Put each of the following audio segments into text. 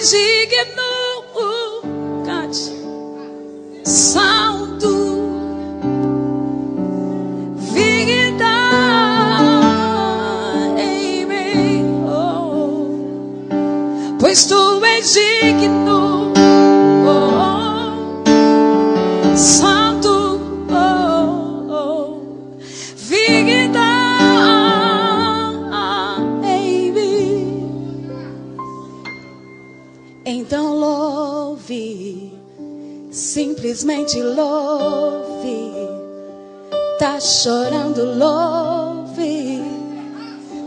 és digno. Cante. Santo, vida em mim, pois tu és digno, Santo, vida em mim. Então louve, simplesmente louve. Tá chorando, louve.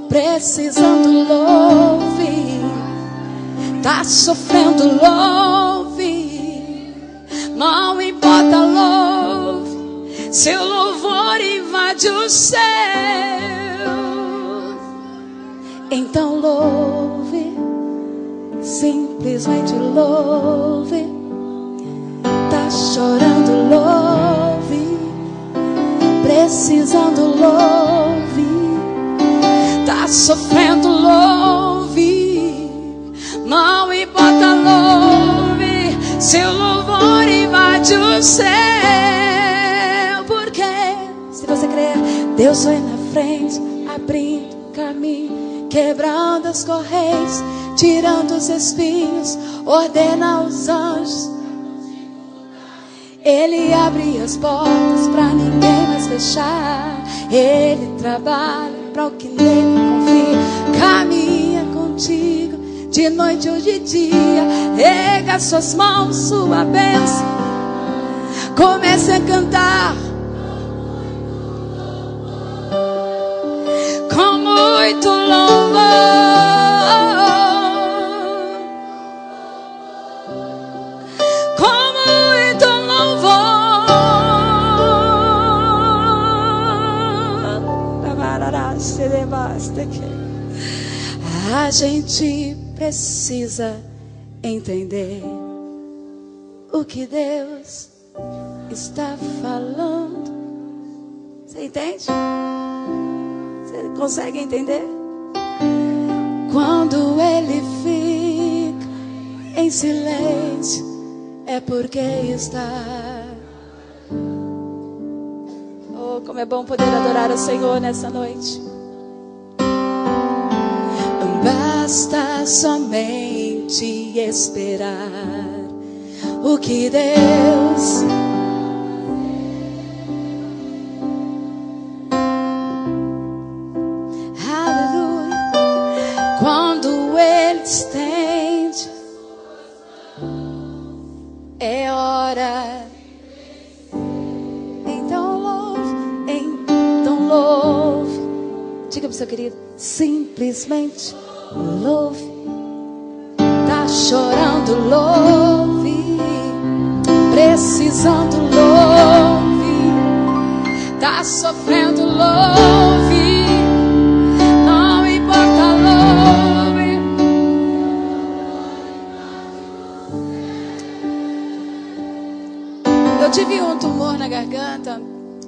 Precisando, louve. Tá sofrendo, louve. Não importa, louve. Seu louvor invade o céu. Então louve, simplesmente louve. Tá chorando, louve. Precisando, louve. Tá sofrendo, louve. Não importa, louve. Seu louvor invade o céu. Porque se você crer, Deus foi na frente, abrindo caminho, quebrando as correias, tirando os espinhos, ordena os anjos. Ele abre as portas pra ninguém mais fechar. Ele trabalha para o que nele confia. Caminha contigo de noite ou de dia. Erga suas mãos, sua bênção. Comece a cantar com muito louvor. A gente precisa entender o que Deus está falando. Você entende? Você consegue entender? Quando Ele fica em silêncio, é porque está. Oh, como é bom poder adorar o Senhor nessa noite. Basta somente esperar o que Deus aleluia. Quando Ele estende, é hora. Então louve. Diga para o seu querido, simplesmente louve. Tá chorando, louve. Precisando, louve. Tá sofrendo, louve. Não importa, louve. Eu tive um tumor na garganta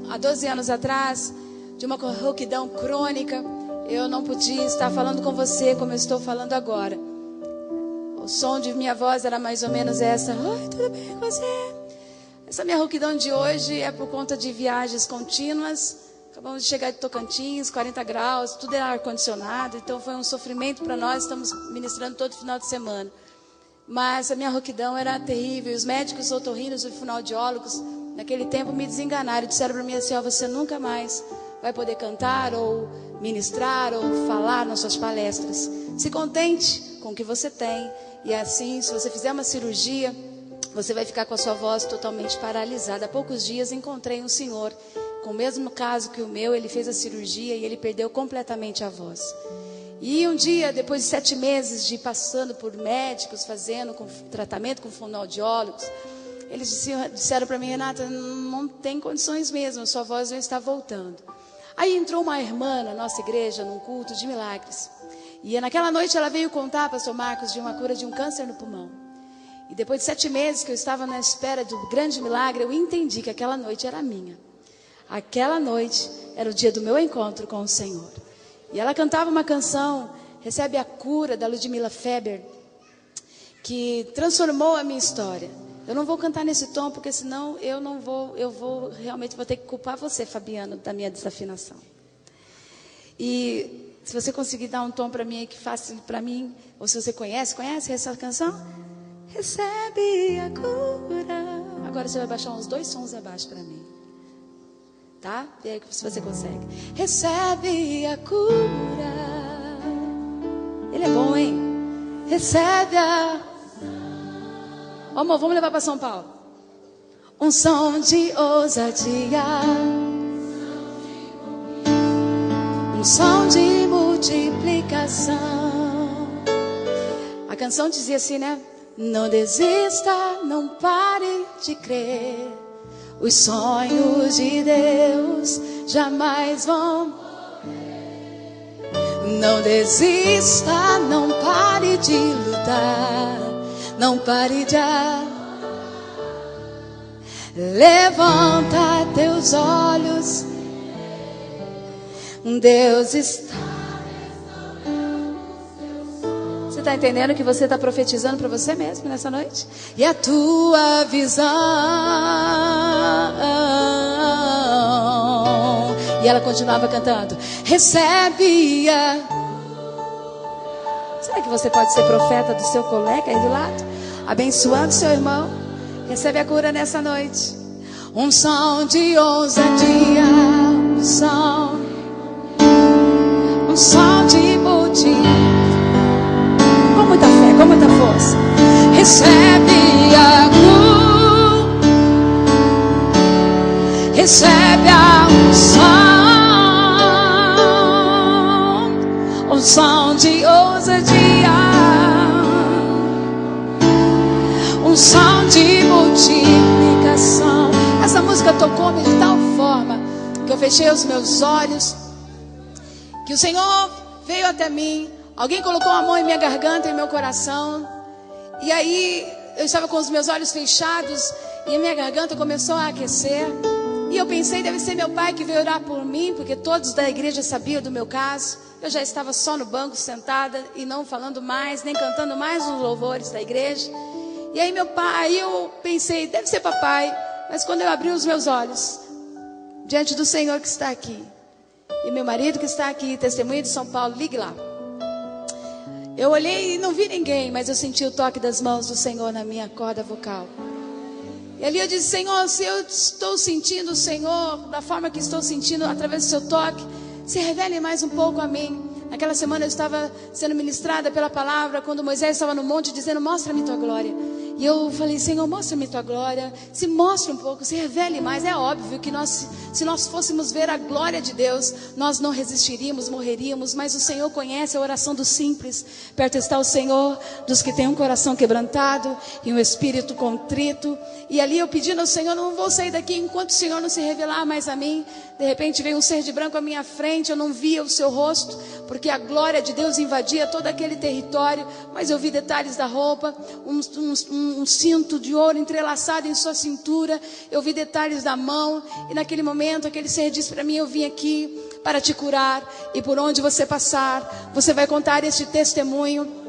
há 12 anos atrás, de uma rouquidão crônica. Eu não podia estar falando com você como eu estou falando agora. O som de minha voz era mais ou menos essa. Oi, tudo bem com você? Essa minha rouquidão de hoje é por conta de viagens contínuas. Acabamos de chegar de Tocantins, 40 graus, tudo era ar-condicionado. Então foi um sofrimento para nós, estamos ministrando todo final de semana. Mas a minha rouquidão era terrível. Os médicos otorrinos e fonoaudiólogos, naquele tempo, me desenganaram. Disseram para mim assim, você nunca mais vai poder cantar ou ministrar ou falar nas suas palestras. Se contente com o que você tem. E assim, se você fizer uma cirurgia, você vai ficar com a sua voz totalmente paralisada. Há poucos dias encontrei um senhor com o mesmo caso que o meu. Ele fez a cirurgia e ele perdeu completamente a voz. E um dia, depois de 7 meses de passando por médicos, fazendo tratamento com fonoaudiólogos, eles disseram para mim, Renata, não tem condições mesmo, sua voz não está voltando. Aí entrou uma irmã na nossa igreja, num culto de milagres. E naquela noite ela veio contar, pastor Marcos, de uma cura de um câncer no pulmão. E depois de 7 meses que eu estava na espera do grande milagre, eu entendi que aquela noite era minha. Aquela noite era o dia do meu encontro com o Senhor. E ela cantava uma canção, Recebe a Cura, da Ludmila Feber, que transformou a minha história. Eu não vou cantar nesse tom, porque senão eu realmente vou ter que culpar você, Fabiano, da minha desafinação. E se você conseguir dar um tom para mim aí que faça para mim, ou se você conhece essa canção? Recebe a cura. Agora você vai baixar uns 2 sons abaixo para mim. Tá? Vê aí se você consegue. Recebe a cura. Ele é bom, hein? Recebe a... Ó, amor, vamos levar para São Paulo. Um som de ousadia. Um som de multiplicação. A canção dizia assim, né? Não desista, não pare de crer. Os sonhos de Deus jamais vão morrer. Não desista, não pare de lutar. Não pare de levanta teus olhos. Deus está. Você está entendendo que você está profetizando para você mesmo nessa noite? E a tua visão. E ela continuava cantando. Recebe-a. Será que você pode ser profeta do seu colega aí do lado? Abençoando seu irmão. Recebe a cura nessa noite. Um som de ousadia. Um som de multidão. Com muita fé, com muita força. Recebe a cura. Recebe a unção. Um som de ousadia. Um som de multiplicação. Essa música tocou-me de tal forma que eu fechei os meus olhos, que o Senhor veio até mim. Alguém colocou a mão em minha garganta e em meu coração. E aí eu estava com os meus olhos fechados e a minha garganta começou a aquecer. E eu pensei, deve ser meu pai que veio orar por mim, porque todos da igreja sabiam do meu caso. Eu já estava só no banco sentada e não falando mais, nem cantando mais os louvores da igreja. E aí eu pensei, deve ser papai. Mas quando eu abri os meus olhos diante do Senhor que está aqui, e meu marido que está aqui, testemunha de São Paulo, ligue lá. Eu olhei e não vi ninguém, mas eu senti o toque das mãos do Senhor na minha corda vocal. E ali eu disse, Senhor, se eu estou sentindo o Senhor da forma que estou sentindo através do seu toque, se revele mais um pouco a mim. Naquela semana eu estava sendo ministrada pela palavra, quando Moisés estava no monte dizendo, mostra-me tua glória. E eu falei, Senhor, mostra-me tua glória, se mostre um pouco, se revele mais. É óbvio que se nós fôssemos ver a glória de Deus, nós não resistiríamos, morreríamos. Mas o Senhor conhece a oração dos simples. Perto está o Senhor dos que têm um coração quebrantado e um espírito contrito. E ali eu pedindo ao Senhor, não vou sair daqui enquanto o Senhor não se revelar mais a mim. De repente veio um ser de branco à minha frente, eu não via o seu rosto, porque a glória de Deus invadia todo aquele território. Mas eu vi detalhes da roupa, um cinto de ouro entrelaçado em sua cintura. Eu vi detalhes da mão. E naquele momento aquele ser disse para mim, eu vim aqui para te curar. E por onde você passar, você vai contar este testemunho.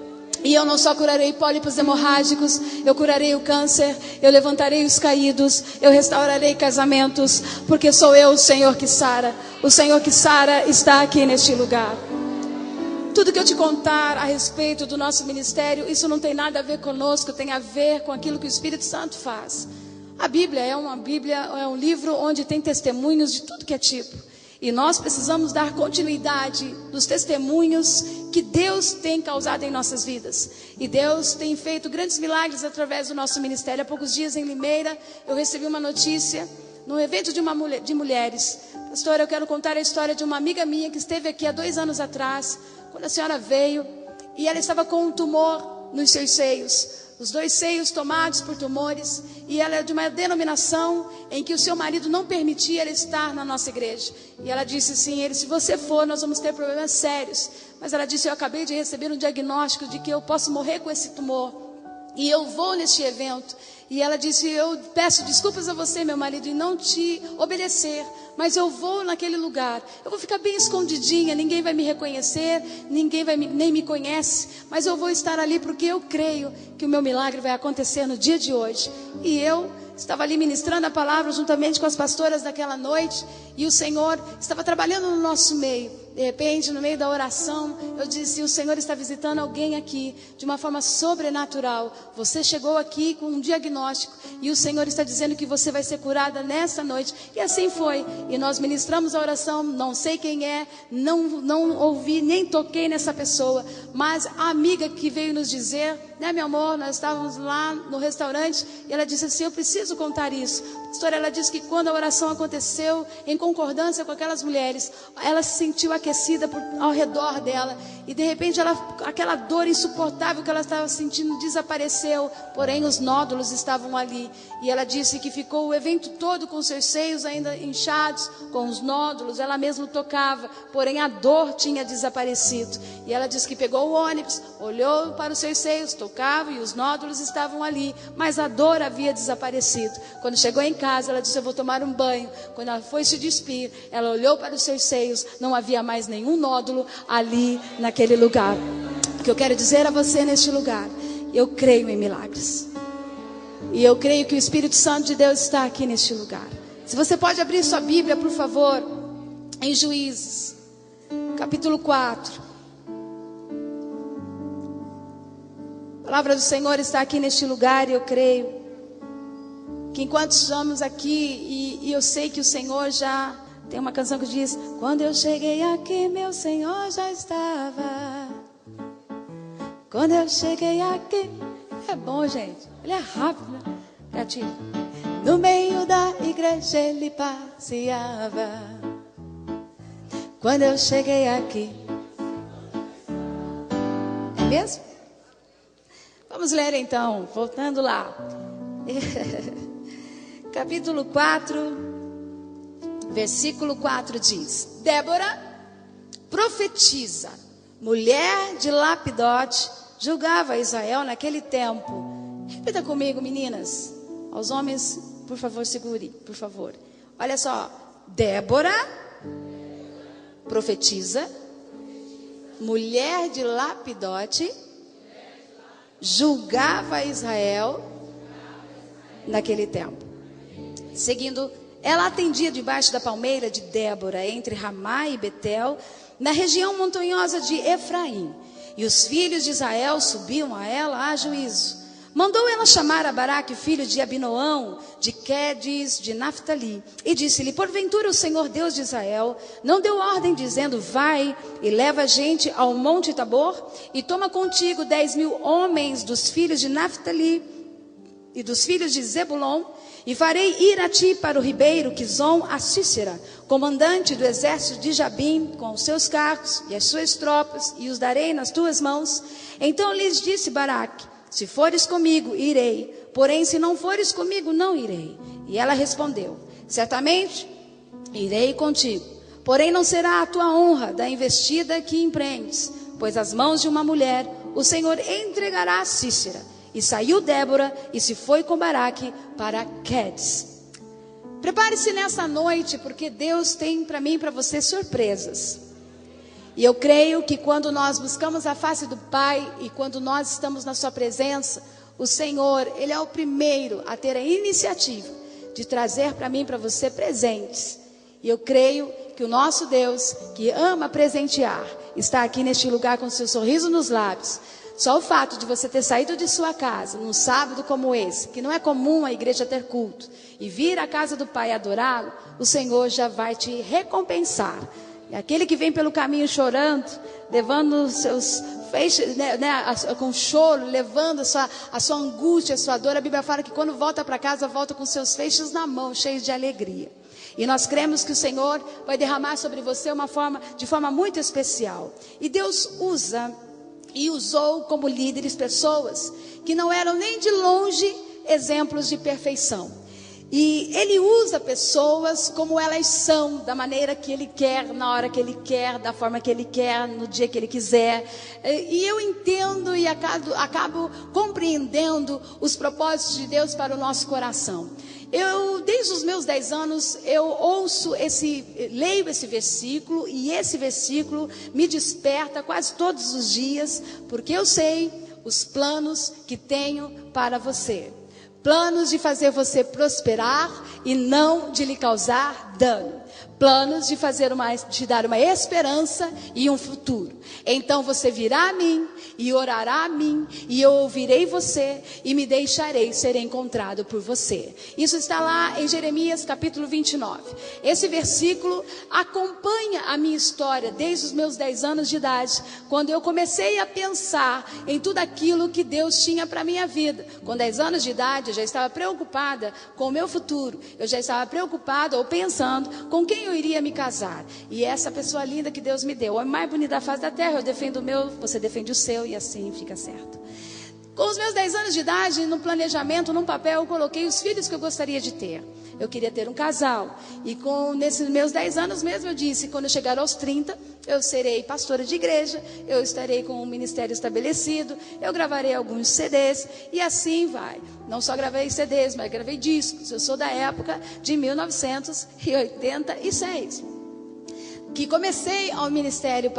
E eu não só curarei pólipos hemorrágicos, eu curarei o câncer, eu levantarei os caídos, eu restaurarei casamentos, porque sou eu o Senhor que sara. O Senhor que sara está aqui neste lugar. Tudo que eu te contar a respeito do nosso ministério, isso não tem nada a ver conosco, tem a ver com aquilo que o Espírito Santo faz. A Bíblia é um livro onde tem testemunhos de tudo que é tipo. E nós precisamos dar continuidade dos testemunhos que Deus tem causado em nossas vidas. E Deus tem feito grandes milagres através do nosso ministério. Há poucos dias em Limeira, eu recebi uma notícia no evento de mulheres. Pastora, eu quero contar a história de uma amiga minha que esteve aqui há 2 anos atrás, quando a senhora veio, e ela estava com um tumor nos seus seios. Os 2 seios tomados por tumores. E ela é de uma denominação em que o seu marido não permitia ela estar na nossa igreja. E ela disse assim, se você for, nós vamos ter problemas sérios. Mas ela disse, eu acabei de receber um diagnóstico de que eu posso morrer com esse tumor. E eu vou neste evento. E ela disse, eu peço desculpas a você, meu marido, em não te obedecer. mas eu vou naquele lugar. Eu vou ficar bem escondidinha, ninguém vai me reconhecer, ninguém nem me conhece, mas eu vou estar ali porque eu creio que o meu milagre vai acontecer no dia de hoje. E eu estava ali ministrando a palavra juntamente com as pastoras daquela noite, e o Senhor estava trabalhando no nosso meio. De repente, no meio da oração, eu disse: o Senhor está visitando alguém aqui de uma forma sobrenatural. Você chegou aqui com um diagnóstico e o Senhor está dizendo que você vai ser curada nessa noite. E assim foi. E nós ministramos a oração. Não sei quem é, não ouvi, nem toquei nessa pessoa, mas a amiga que veio nos dizer, né, meu amor, nós estávamos lá no restaurante e ela disse assim: eu preciso contar isso. Pastora, ela disse que quando a oração aconteceu, em concordância com aquelas mulheres, ela se sentiu aquecida ao redor dela, e de repente aquela dor insuportável que ela estava sentindo desapareceu, porém os nódulos estavam ali, e ela disse que ficou o evento todo com seus seios ainda inchados, com os nódulos. Ela mesma tocava, porém a dor tinha desaparecido, e ela disse que pegou o ônibus, olhou para os seus seios, tocava e os nódulos estavam ali, mas a dor havia desaparecido. Quando chegou em casa, ela disse: eu vou tomar um banho. Quando ela foi se despir, ela olhou para os seus seios, não havia mais nenhum nódulo ali naquele lugar. O que eu quero dizer a você neste lugar: eu creio em milagres, e eu creio que o Espírito Santo de Deus está aqui neste lugar. Se você pode abrir sua Bíblia, por favor, em Juízes, capítulo 4. A palavra do Senhor está aqui neste lugar, e eu creio que enquanto estamos aqui, e eu sei que o Senhor já tem uma canção que diz: quando eu cheguei aqui, meu Senhor já estava. Quando eu cheguei aqui. É bom, gente. Ele é rápido, né? Gatinho. No meio da igreja ele passeava. Quando eu cheguei aqui. É mesmo? Vamos ler então, voltando lá. Capítulo 4, versículo 4 diz: Débora, profetiza, mulher de Lapidote, julgava Israel naquele tempo. Repita comigo, meninas. Aos homens, por favor, segure, por favor. Olha só. Débora, profetiza, mulher de Lapidote, julgava Israel naquele tempo. Seguindo, ela atendia debaixo da palmeira de Débora, entre Ramá e Betel, na região montanhosa de Efraim. E os filhos de Israel subiam a ela a juízo. Mandou ela chamar a Baraque, filho de Abinoão, de Quedes, de Naftali, e disse-lhe: porventura o Senhor Deus de Israel não deu ordem dizendo: vai e leva a gente ao monte Tabor, e toma contigo 10.000 homens dos filhos de Naftali e dos filhos de Zebulon, e farei ir a ti para o ribeiro Quizon a Sísera, comandante do exército de Jabim, com os seus carros e as suas tropas, e os darei nas tuas mãos. Então lhes disse Baraque: se fores comigo, irei, porém se não fores comigo, não irei. E ela respondeu: certamente irei contigo, porém não será a tua honra da investida que empreendes, pois as mãos de uma mulher o Senhor entregará a Sísera. E saiu Débora e se foi com Baraque para Quedes. Prepare-se nessa noite, porque Deus tem para mim e para você surpresas. E eu creio que quando nós buscamos a face do Pai e quando nós estamos na sua presença, o Senhor, Ele é o primeiro a ter a iniciativa de trazer para mim e para você presentes. E eu creio que o nosso Deus, que ama presentear, está aqui neste lugar com seu sorriso nos lábios. Só o fato de você ter saído de sua casa num sábado como esse, que não é comum a igreja ter culto, e vir à casa do Pai adorá-lo, o Senhor já vai te recompensar. E aquele que vem pelo caminho chorando, levando os seus feixes, com choro, levando a sua angústia, a sua dor, a Bíblia fala que quando volta para casa, volta com seus feixes na mão, cheios de alegria. E nós cremos que o Senhor vai derramar sobre você de forma muito especial. E Deus usa e usou como líderes pessoas que não eram nem de longe exemplos de perfeição. E Ele usa pessoas como elas são, da maneira que Ele quer, na hora que Ele quer, da forma que Ele quer, no dia que Ele quiser. E eu entendo e acabo compreendendo os propósitos de Deus para o nosso coração. Desde os meus 10 anos, eu leio esse versículo, e esse versículo me desperta quase todos os dias, porque eu sei os planos que tenho para você. Planos de fazer você prosperar e não de lhe causar dano. Planos de te dar uma esperança e um futuro. Então você virá a mim e orará a mim, e eu ouvirei você e me deixarei ser encontrado por você. Isso está lá em Jeremias capítulo 29. Esse versículo acompanha a minha história desde os meus 10 anos de idade, quando eu comecei a pensar em tudo aquilo que Deus tinha para a minha vida. Com 10 anos de idade eu já estava preocupada com o meu futuro. Eu já estava preocupada ou pensando com quem eu iria me casar. E essa pessoa linda que Deus me deu, o homem mais bonito da face da terra, eu defendo o meu, você defende o seu, e assim fica certo. Com os meus 10 anos de idade, no planejamento, num papel, eu coloquei os filhos que eu gostaria de ter. Eu queria ter um casal. E nesses meus 10 anos mesmo, eu disse, quando eu chegar aos 30, eu serei pastora de igreja, eu estarei com um ministério estabelecido, eu gravarei alguns CDs, e assim vai. Não só gravei CDs, mas gravei discos. Eu sou da época de 1986. Que comecei ao ministério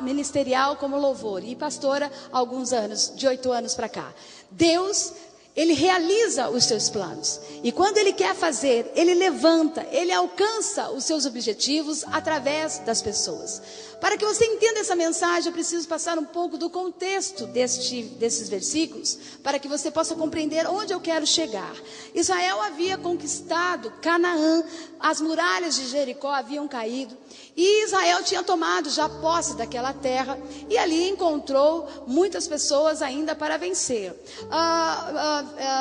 ministerial como louvor e pastora há alguns anos, de 8 anos para cá. Deus, Ele realiza os seus planos. E quando Ele quer fazer, Ele levanta, Ele alcança os seus objetivos através das pessoas. Para que você entenda essa mensagem, eu preciso passar um pouco do contexto desses versículos, para que você possa compreender onde eu quero chegar. Israel havia conquistado Canaã, as muralhas de Jericó haviam caído, e Israel tinha tomado já posse daquela terra, e ali encontrou muitas pessoas ainda para vencer.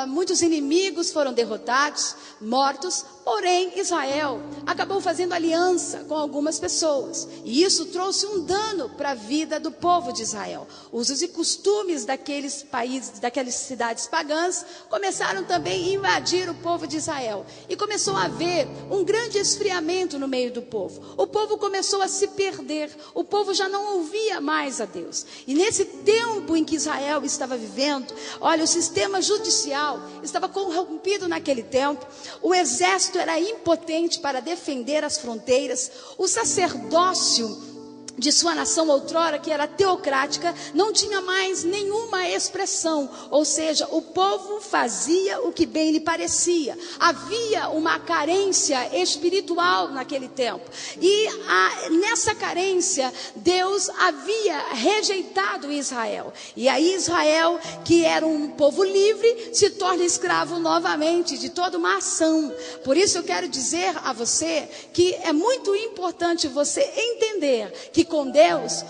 Muitos inimigos foram derrotados, mortos, porém Israel acabou fazendo aliança com algumas pessoas, e isso trouxe um dano para a vida do povo de Israel. Usos e costumes daqueles países, daquelas cidades pagãs, começaram também a invadir o povo de Israel, e começou a haver um grande esfriamento no meio do povo. O povo começou a se perder, o povo já não ouvia mais a Deus. E nesse tempo em que Israel estava vivendo, olha, o sistema judicial estava corrompido naquele tempo, o exército era impotente para defender as fronteiras, o sacerdócio de sua nação outrora, que era teocrática, não tinha mais nenhuma expressão, ou seja, o povo fazia o que bem lhe parecia. Havia uma carência espiritual naquele tempo, e nessa carência Deus havia rejeitado Israel, e aí Israel, que era um povo livre, se torna escravo novamente de toda uma ação. Por isso eu quero dizer a você que é muito importante você entender que com Deus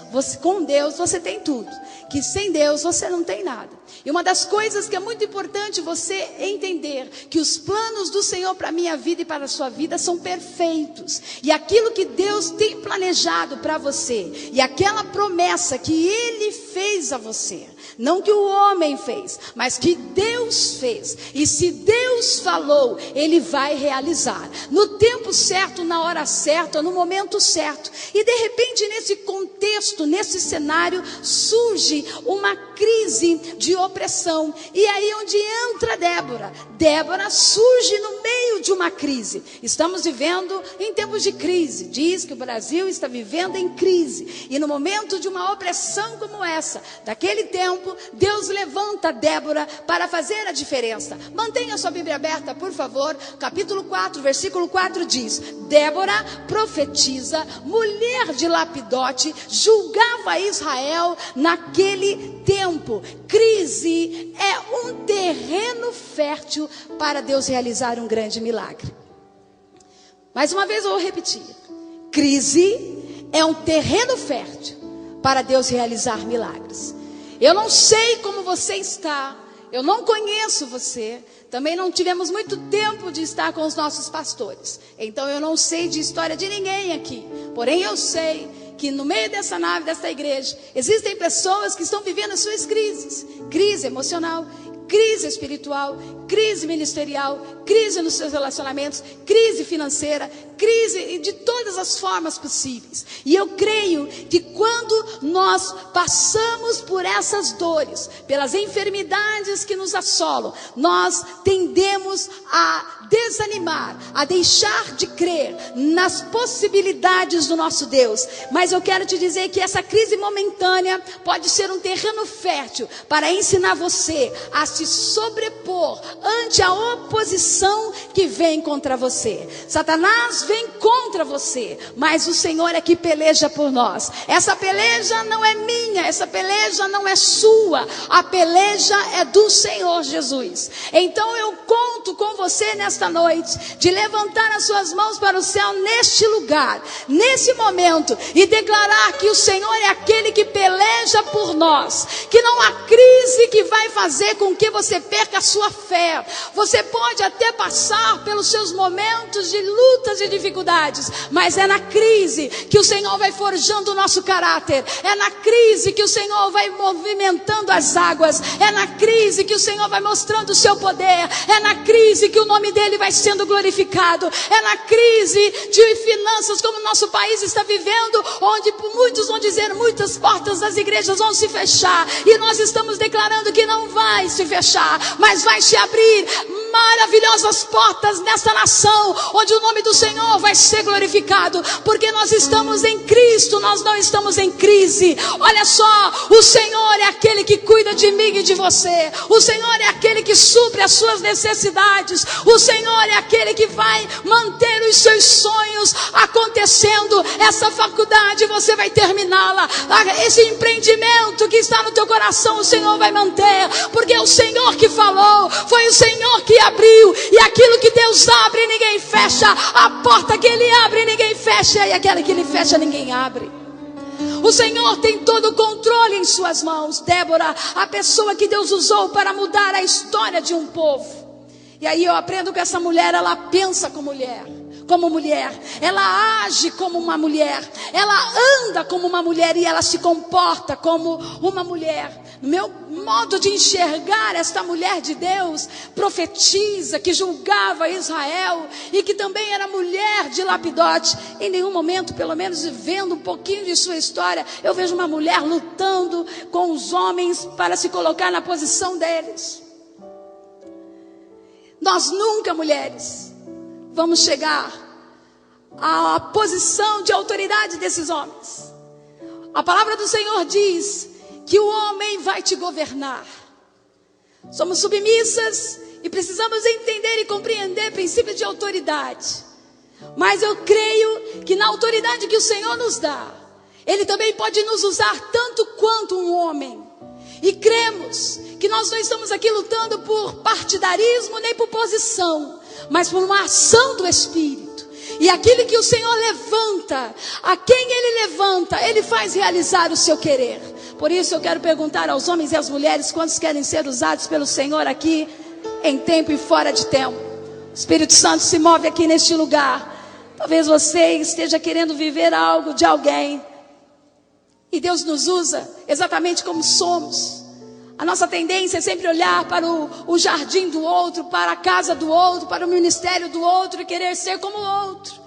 você tem tudo, que sem Deus você não tem nada. E uma das coisas que é muito importante você entender, que os planos do Senhor para a minha vida e para a sua vida são perfeitos, e aquilo que Deus tem planejado para você, e aquela promessa que Ele fez a você, não que o homem fez, mas que Deus fez, e se Deus falou, Ele vai realizar, no tempo certo, na hora certa, no momento certo. E de repente nesse contexto, nesse cenário, surge uma crise de opressão, e aí onde entra Débora surge no meio de uma crise. Estamos vivendo em tempos de crise, diz que o Brasil está vivendo em crise, e no momento de uma opressão como essa, daquele tempo, Deus levanta Débora para fazer a diferença. Mantenha sua Bíblia aberta, por favor. Capítulo 4, versículo 4 diz: Débora, profetiza, mulher de Lapidote, julgava Israel naquele tempo. Crise é um terreno fértil para Deus realizar um grande milagre. Mais uma vez eu vou repetir: crise é um terreno fértil para Deus realizar milagres. Eu não sei como você está, eu não conheço você, também não tivemos muito tempo de estar com os nossos pastores, então eu não sei de história de ninguém aqui, porém eu sei que no meio dessa nave, dessa igreja, existem pessoas que estão vivendo as suas crises, crise emocional, crise espiritual, crise ministerial, crise nos seus relacionamentos, crise financeira, crise de todas as formas possíveis. E eu creio que quando nós passamos por essas dores, pelas enfermidades que nos assolam, nós tendemos a desanimar, a deixar de crer nas possibilidades do nosso Deus. Mas eu quero te dizer que essa crise momentânea pode ser um terreno fértil para ensinar você a se sobrepor ante a oposição que vem contra você. Satanás vem contra você, mas o Senhor é que peleja por nós. Essa peleja não é minha, essa peleja não é sua, a peleja é do Senhor Jesus. Então eu conto com você nesta noite, de levantar as suas mãos para o céu neste lugar, nesse momento, e declarar que o Senhor é aquele que peleja por nós, que não há crise que vai fazer com que você perca a sua fé. Você pode até passar pelos seus momentos de lutas e dificuldades, mas é na crise que o Senhor vai forjando o nosso caráter, é na crise que o Senhor vai movimentando as águas, é na crise que o Senhor vai mostrando o seu poder, é na crise que o nome dele vai sendo glorificado, é na crise de finanças como o nosso país está vivendo, onde muitos vão dizer, muitas portas das igrejas vão se fechar, e nós estamos declarando que não vai se fechar, mas vai se abrir maravilhosas portas nesta nação, onde o nome do Senhor vai ser glorificado, porque nós estamos em Cristo, nós não estamos em crise. Olha só, o Senhor é aquele que cuida de mim e de você, o Senhor é aquele que supre as suas necessidades, o Senhor é aquele que vai manter os seus sonhos acontecendo. Essa faculdade você vai terminá-la, esse empreendimento que está no teu coração o Senhor vai manter, porque é o Senhor que falou, foi o Senhor que abriu, e aquilo que Deus abre ninguém fecha, a porta que Ele abre ninguém fecha, e aquela que Ele fecha ninguém abre. O Senhor tem todo o controle em suas mãos. Débora, a pessoa que Deus usou para mudar a história de um povo. E aí eu aprendo que essa mulher, ela pensa como mulher, ela age como uma mulher, ela anda como uma mulher e ela se comporta como uma mulher. No meu modo de enxergar esta mulher de Deus, profetisa, que julgava Israel e que também era mulher de Lapidote, em nenhum momento, pelo menos vendo um pouquinho de sua história, eu vejo uma mulher lutando com os homens para se colocar na posição deles. Nós nunca, mulheres, vamos chegar à posição de autoridade desses homens. A palavra do Senhor diz que o homem vai te governar. Somos submissas e precisamos entender e compreender o princípio de autoridade. Mas eu creio que na autoridade que o Senhor nos dá, Ele também pode nos usar tanto quanto um homem. E cremos que nós não estamos aqui lutando por partidarismo nem por posição, mas por uma ação do Espírito. E aquilo que o Senhor levanta, a quem Ele levanta, Ele faz realizar o seu querer. Por isso eu quero perguntar aos homens e às mulheres, quantos querem ser usados pelo Senhor aqui, em tempo e fora de tempo. O Espírito Santo se move aqui neste lugar. Talvez você esteja querendo viver algo de alguém, e Deus nos usa exatamente como somos. A nossa tendência é sempre olhar para o jardim do outro, para a casa do outro, para o ministério do outro e querer ser como o outro.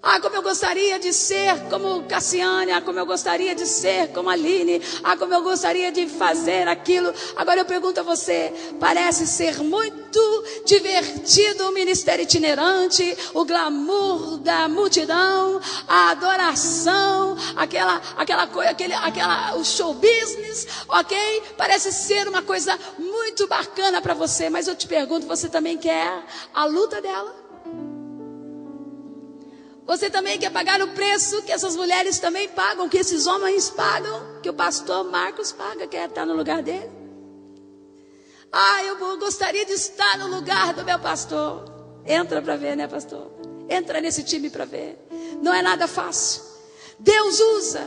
Ah, como eu gostaria de ser como Cassiane, ah, como eu gostaria de ser como Aline, ah, como eu gostaria de fazer aquilo. Agora eu pergunto a você, parece ser muito divertido o ministério itinerante, o glamour da multidão, a adoração, o show business, ok? Parece ser uma coisa muito bacana para você, mas eu te pergunto, você também quer a luta dela? Você também quer pagar o preço que essas mulheres também pagam, que esses homens pagam, que o pastor Marcos paga, quer estar no lugar dele? Ah, eu gostaria de estar no lugar do meu pastor. Entra para ver, né, pastor? Entra nesse time para ver. Não é nada fácil. Deus usa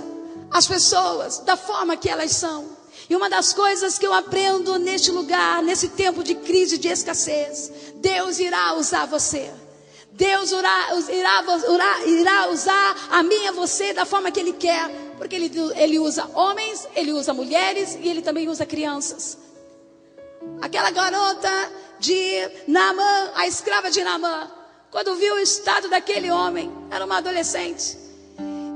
as pessoas da forma que elas são. E uma das coisas que eu aprendo neste lugar, nesse tempo de crise, de escassez, Deus irá usar você. Deus irá usar a mim e a você da forma que Ele quer. Porque Ele usa homens, Ele usa mulheres e Ele também usa crianças. Aquela garota de Naamã, a escrava de Naamã, quando viu o estado daquele homem, era uma adolescente,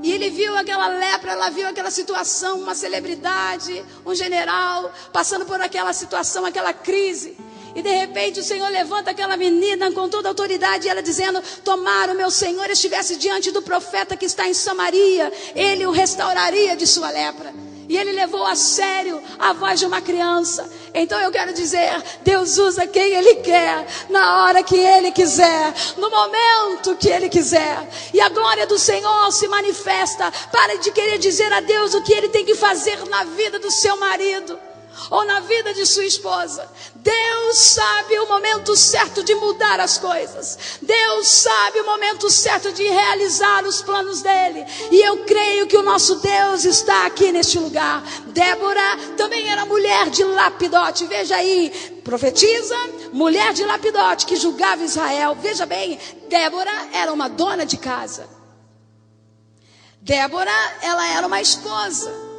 e ele viu aquela lepra, ela viu aquela situação, uma celebridade, um general, passando por aquela situação, aquela crise. E de repente o Senhor levanta aquela menina com toda a autoridade, e ela dizendo: tomara o meu Senhor estivesse diante do profeta que está em Samaria, ele o restauraria de sua lepra. E ele levou a sério a voz de uma criança. Então eu quero dizer, Deus usa quem Ele quer, na hora que Ele quiser, no momento que Ele quiser. E a glória do Senhor se manifesta. Para de querer dizer a Deus o que Ele tem que fazer na vida do seu marido, ou na vida de sua esposa. Deus sabe o momento certo de mudar as coisas. Deus sabe o momento certo de realizar os planos dele. E eu creio que o nosso Deus está aqui neste lugar. Débora também era mulher de Lapidote. Veja aí, profetiza, mulher de Lapidote, que julgava Israel. Veja bem, Débora era uma dona de casa. Débora, ela era uma esposa.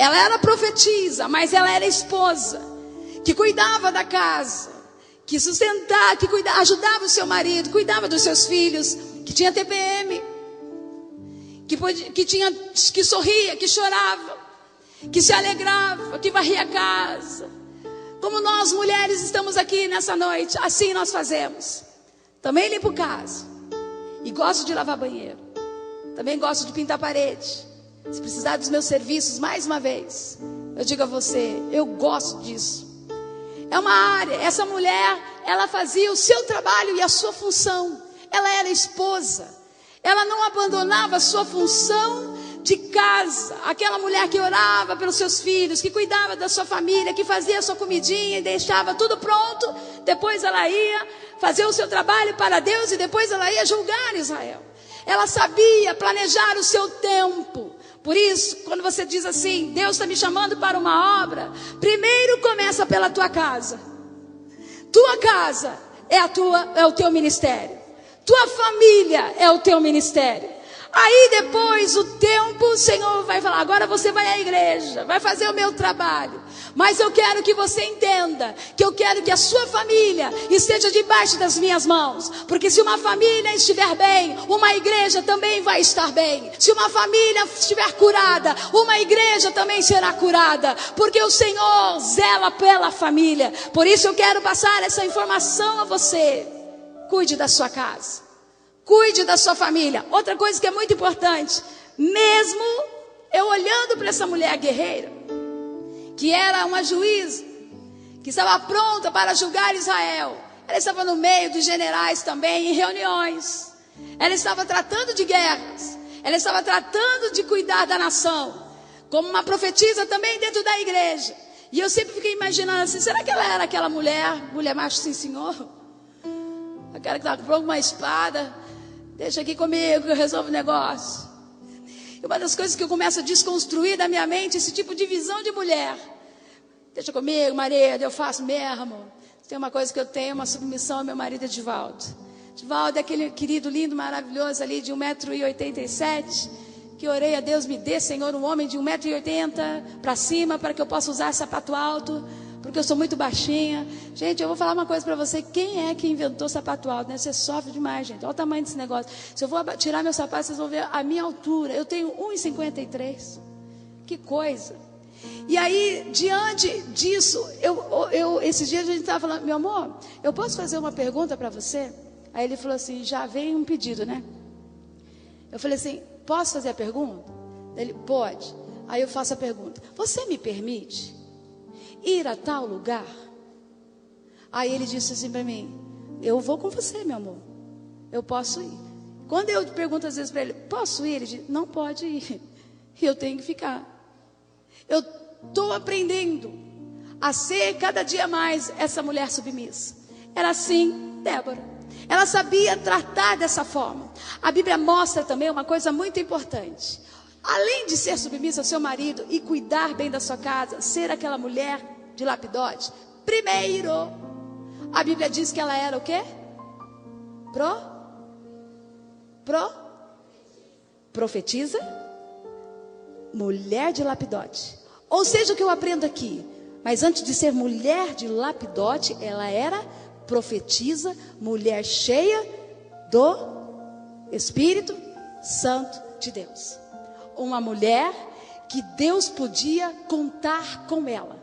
Ela era profetisa, mas ela era esposa, que cuidava da casa, que sustentava, ajudava o seu marido, cuidava dos seus filhos, que tinha TPM, que sorria, que chorava, que se alegrava, que varria a casa. Como nós mulheres estamos aqui nessa noite, assim nós fazemos. Também limpo casa, e gosto de lavar banheiro, também gosto de pintar parede. Se precisar dos meus serviços, mais uma vez, eu digo a você, eu gosto disso. É uma área, essa mulher, ela fazia o seu trabalho e a sua função. Ela era esposa. Ela não abandonava a sua função de casa. Aquela mulher que orava pelos seus filhos, que cuidava da sua família, que fazia a sua comidinha e deixava tudo pronto. Depois ela ia fazer o seu trabalho para Deus e depois ela ia julgar Israel. Ela sabia planejar o seu tempo. Por isso, quando você diz assim, Deus está me chamando para uma obra, primeiro começa pela tua casa. Tua casa é o teu ministério. Tua família é o teu ministério. Aí depois o tempo, o Senhor vai falar, agora você vai à igreja, vai fazer o meu trabalho. Mas eu quero que você entenda, que eu quero que a sua família esteja debaixo das minhas mãos. Porque se uma família estiver bem, uma igreja também vai estar bem. Se uma família estiver curada, uma igreja também será curada. Porque o Senhor zela pela família. Por isso eu quero passar essa informação a você. Cuide da sua casa. Cuide da sua família. Outra coisa que é muito importante, mesmo eu olhando para essa mulher guerreira, que era uma juíza, que estava pronta para julgar Israel, ela estava no meio dos generais também, em reuniões, ela estava tratando de guerras, ela estava tratando de cuidar da nação, como uma profetisa também dentro da igreja. E eu sempre fiquei imaginando assim, será que ela era aquela mulher macho sim senhor? Aquela que estava com uma espada, deixa aqui comigo que eu resolvo o negócio. E uma das coisas que eu começo a desconstruir da minha mente, esse tipo de visão de mulher. Deixa comigo, marido, eu faço mesmo. Tem uma coisa que eu tenho, uma submissão ao meu marido Edivaldo. Edivaldo é aquele querido, lindo, maravilhoso ali de 1,87 m, que orei a Deus, me dê, Senhor, um homem de 1,80 m para cima, para que eu possa usar sapato alto, porque eu sou muito baixinha. Gente, eu vou falar uma coisa para você. Quem é que inventou sapato alto, né? Você sofre demais, gente. Olha o tamanho desse negócio. Se eu vou tirar meu sapato, vocês vão ver a minha altura. Eu tenho 1,53 m. Que coisa. E aí, diante disso, esses dias a gente estava falando, meu amor, eu posso fazer uma pergunta para você? Aí ele falou assim, já vem um pedido, né? Eu falei assim, posso fazer a pergunta? Ele, pode. Aí eu faço a pergunta, você me permite ir a tal lugar? Aí ele disse assim para mim, eu vou com você, meu amor, eu posso ir. Quando eu pergunto às vezes para ele, posso ir? Ele diz, não pode ir, eu tenho que ficar. Eu estou aprendendo a ser cada dia mais essa mulher submissa. Era assim Débora. Ela sabia tratar dessa forma. A Bíblia mostra também uma coisa muito importante. Além de ser submissa ao seu marido e cuidar bem da sua casa, ser aquela mulher de Lapidote, primeiro, a Bíblia diz que ela era o quê? Profetiza, mulher de Lapidote. Ou seja, o que eu aprendo aqui, Mas antes de ser mulher de Lapidote, ela era profetisa, mulher cheia do Espírito Santo de Deus. Uma mulher que Deus podia contar com ela.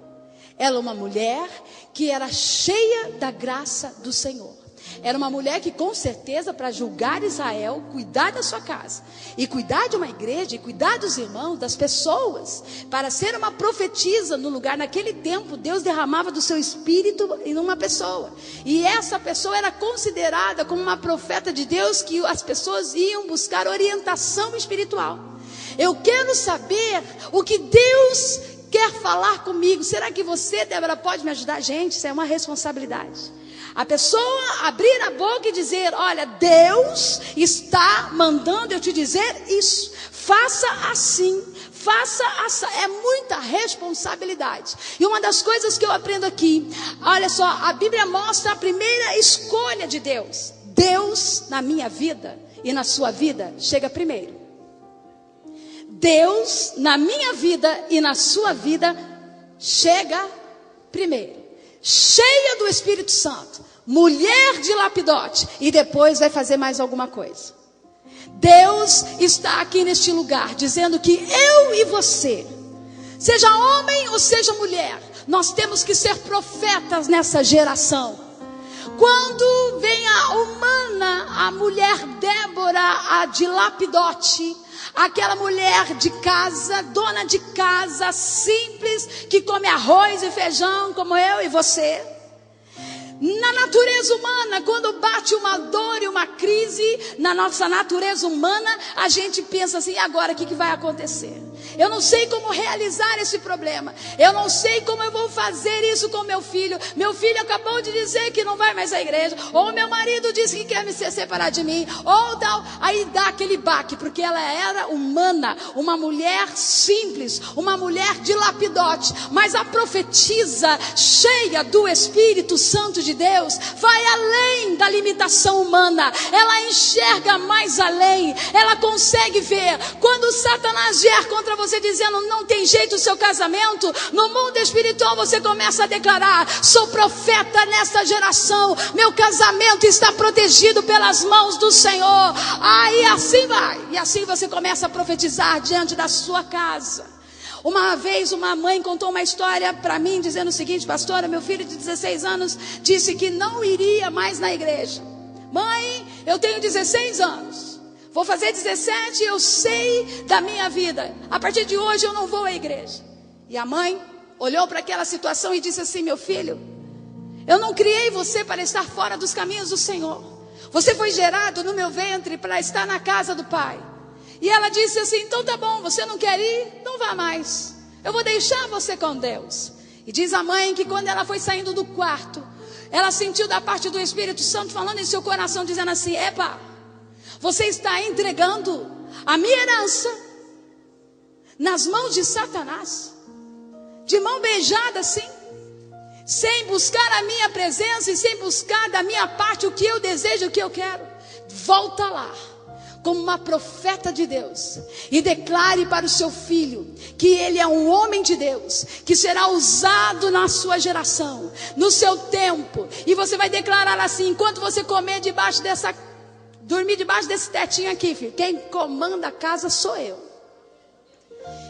Ela é uma mulher que era cheia da graça do Senhor. Era uma mulher que com certeza, para julgar Israel, cuidar da sua casa, e cuidar de uma igreja, e cuidar dos irmãos, das pessoas, para ser uma profetisa no lugar, naquele tempo, Deus derramava do seu espírito em uma pessoa. E essa pessoa era considerada como uma profeta de Deus, que as pessoas iam buscar orientação espiritual. Eu quero saber o que Deus quer falar comigo. Será que você, Débora, pode me ajudar? Gente, isso é uma responsabilidade. A pessoa abrir a boca e dizer: olha, Deus está mandando eu te dizer isso. Faça assim, faça assim. É muita responsabilidade. E uma das coisas que eu aprendo aqui, olha só, a Bíblia mostra a primeira escolha de Deus. Deus na minha vida e na sua vida chega primeiro. Deus na minha vida e na sua vida chega primeiro. Cheia do Espírito Santo, mulher de Lapidote, e depois vai fazer mais alguma coisa. Deus está aqui neste lugar dizendo que eu e você, seja homem ou seja mulher, nós temos que ser profetas nessa geração. Quando vem a humana, a mulher Débora, a de Lapidote, aquela mulher de casa, dona de casa, simples, que come arroz e feijão como eu e você. Na natureza humana, quando bate uma dor e uma crise na nossa natureza humana, a gente pensa assim: e agora o que vai acontecer? Eu não sei como realizar esse problema. Eu não sei como eu vou fazer isso com meu filho. Meu filho acabou de dizer que não vai mais à igreja. Ou meu marido disse que quer me separar de mim. Ou tal. Aí dá aquele baque, porque ela era humana, uma mulher simples, uma mulher de Lapidote. Mas a profetisa, cheia do Espírito Santo de Deus, vai além da limitação humana. Ela enxerga mais além. Ela consegue ver. Quando Satanás vier contra você dizendo não tem jeito o seu casamento, no mundo espiritual você começa a declarar: sou profeta nesta geração, meu casamento está protegido pelas mãos do Senhor. Aí assim vai, e assim você começa a profetizar diante da sua casa. Uma vez uma mãe contou uma história para mim dizendo o seguinte: pastora, meu filho de 16 anos disse que não iria mais na igreja. Mãe, eu tenho 16 anos, vou fazer 17, eu sei da minha vida. A partir de hoje eu não vou à igreja. E a mãe olhou para aquela situação e disse assim: meu filho, eu não criei você para estar fora dos caminhos do Senhor. Você foi gerado no meu ventre para estar na casa do Pai. E ela disse assim: então tá bom, você não quer ir? Não vá mais. Eu vou deixar você com Deus. E diz a mãe que quando ela foi saindo do quarto, ela sentiu da parte do Espírito Santo falando em seu coração, dizendo assim: epa, você está entregando a minha herança nas mãos de Satanás, de mão beijada assim, sem buscar a minha presença e sem buscar da minha parte o que eu desejo, o que eu quero. Volta lá, como uma profeta de Deus, e declare para o seu filho que ele é um homem de Deus, que será usado na sua geração, no seu tempo. E você vai declarar assim: enquanto você comer dormir debaixo desse tetinho aqui, filho, quem comanda a casa sou eu.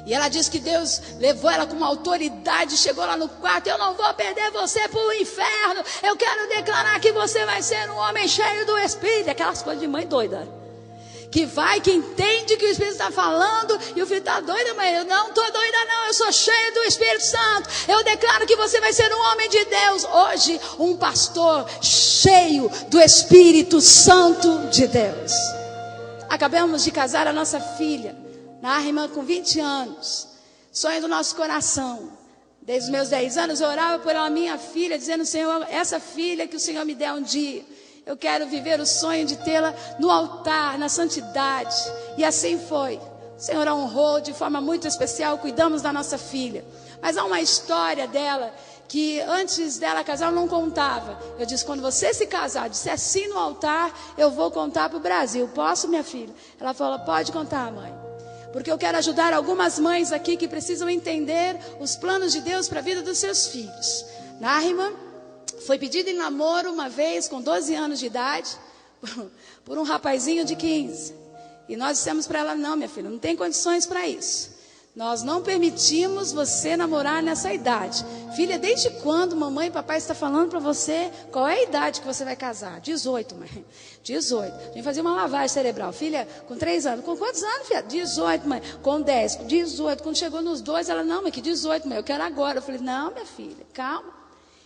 E ela disse que Deus levou ela com uma autoridade, chegou lá no quarto: eu não vou perder você para o inferno, eu quero declarar que você vai ser um homem cheio do Espírito. Aquelas coisas de mãe doida, que vai, que entende que o Espírito está falando, e o filho está doido, mãe. Eu não estou doida não, eu sou cheio do Espírito Santo. Eu declaro que você vai ser um homem de Deus. Hoje, um pastor cheio do Espírito Santo de Deus. Acabamos de casar a nossa filha, Narima, com 20 anos. Sonho do nosso coração. Desde os meus 10 anos eu orava por ela, minha filha, dizendo: Senhor, essa filha que o Senhor me der um dia, eu quero viver o sonho de tê-la no altar, na santidade. E assim foi. O Senhor a honrou de forma muito especial, cuidamos da nossa filha. Mas há uma história dela que antes dela casar eu não contava. Eu disse: quando você se casar, disser sim no altar, eu vou contar para o Brasil. Posso, minha filha? Ela falou: pode contar, mãe. porque eu quero ajudar algumas mães aqui que precisam entender os planos de Deus para a vida dos seus filhos. Nahima foi pedida em namoro uma vez, com 12 anos de idade, por um rapazinho de 15. E nós dissemos para ela: não, minha filha, não tem condições para isso. Nós não permitimos você namorar nessa idade. Filha, desde quando mamãe e papai está falando para você qual é a idade que você vai casar? 18, mãe. 18. A gente fazia uma lavagem cerebral. Filha, com 3 anos. Com quantos anos, filha? 18, mãe. Com 10, com 18. Quando chegou nos 2, ela: não, mãe, que 18, mãe, eu quero agora. Eu falei: não, minha filha, calma.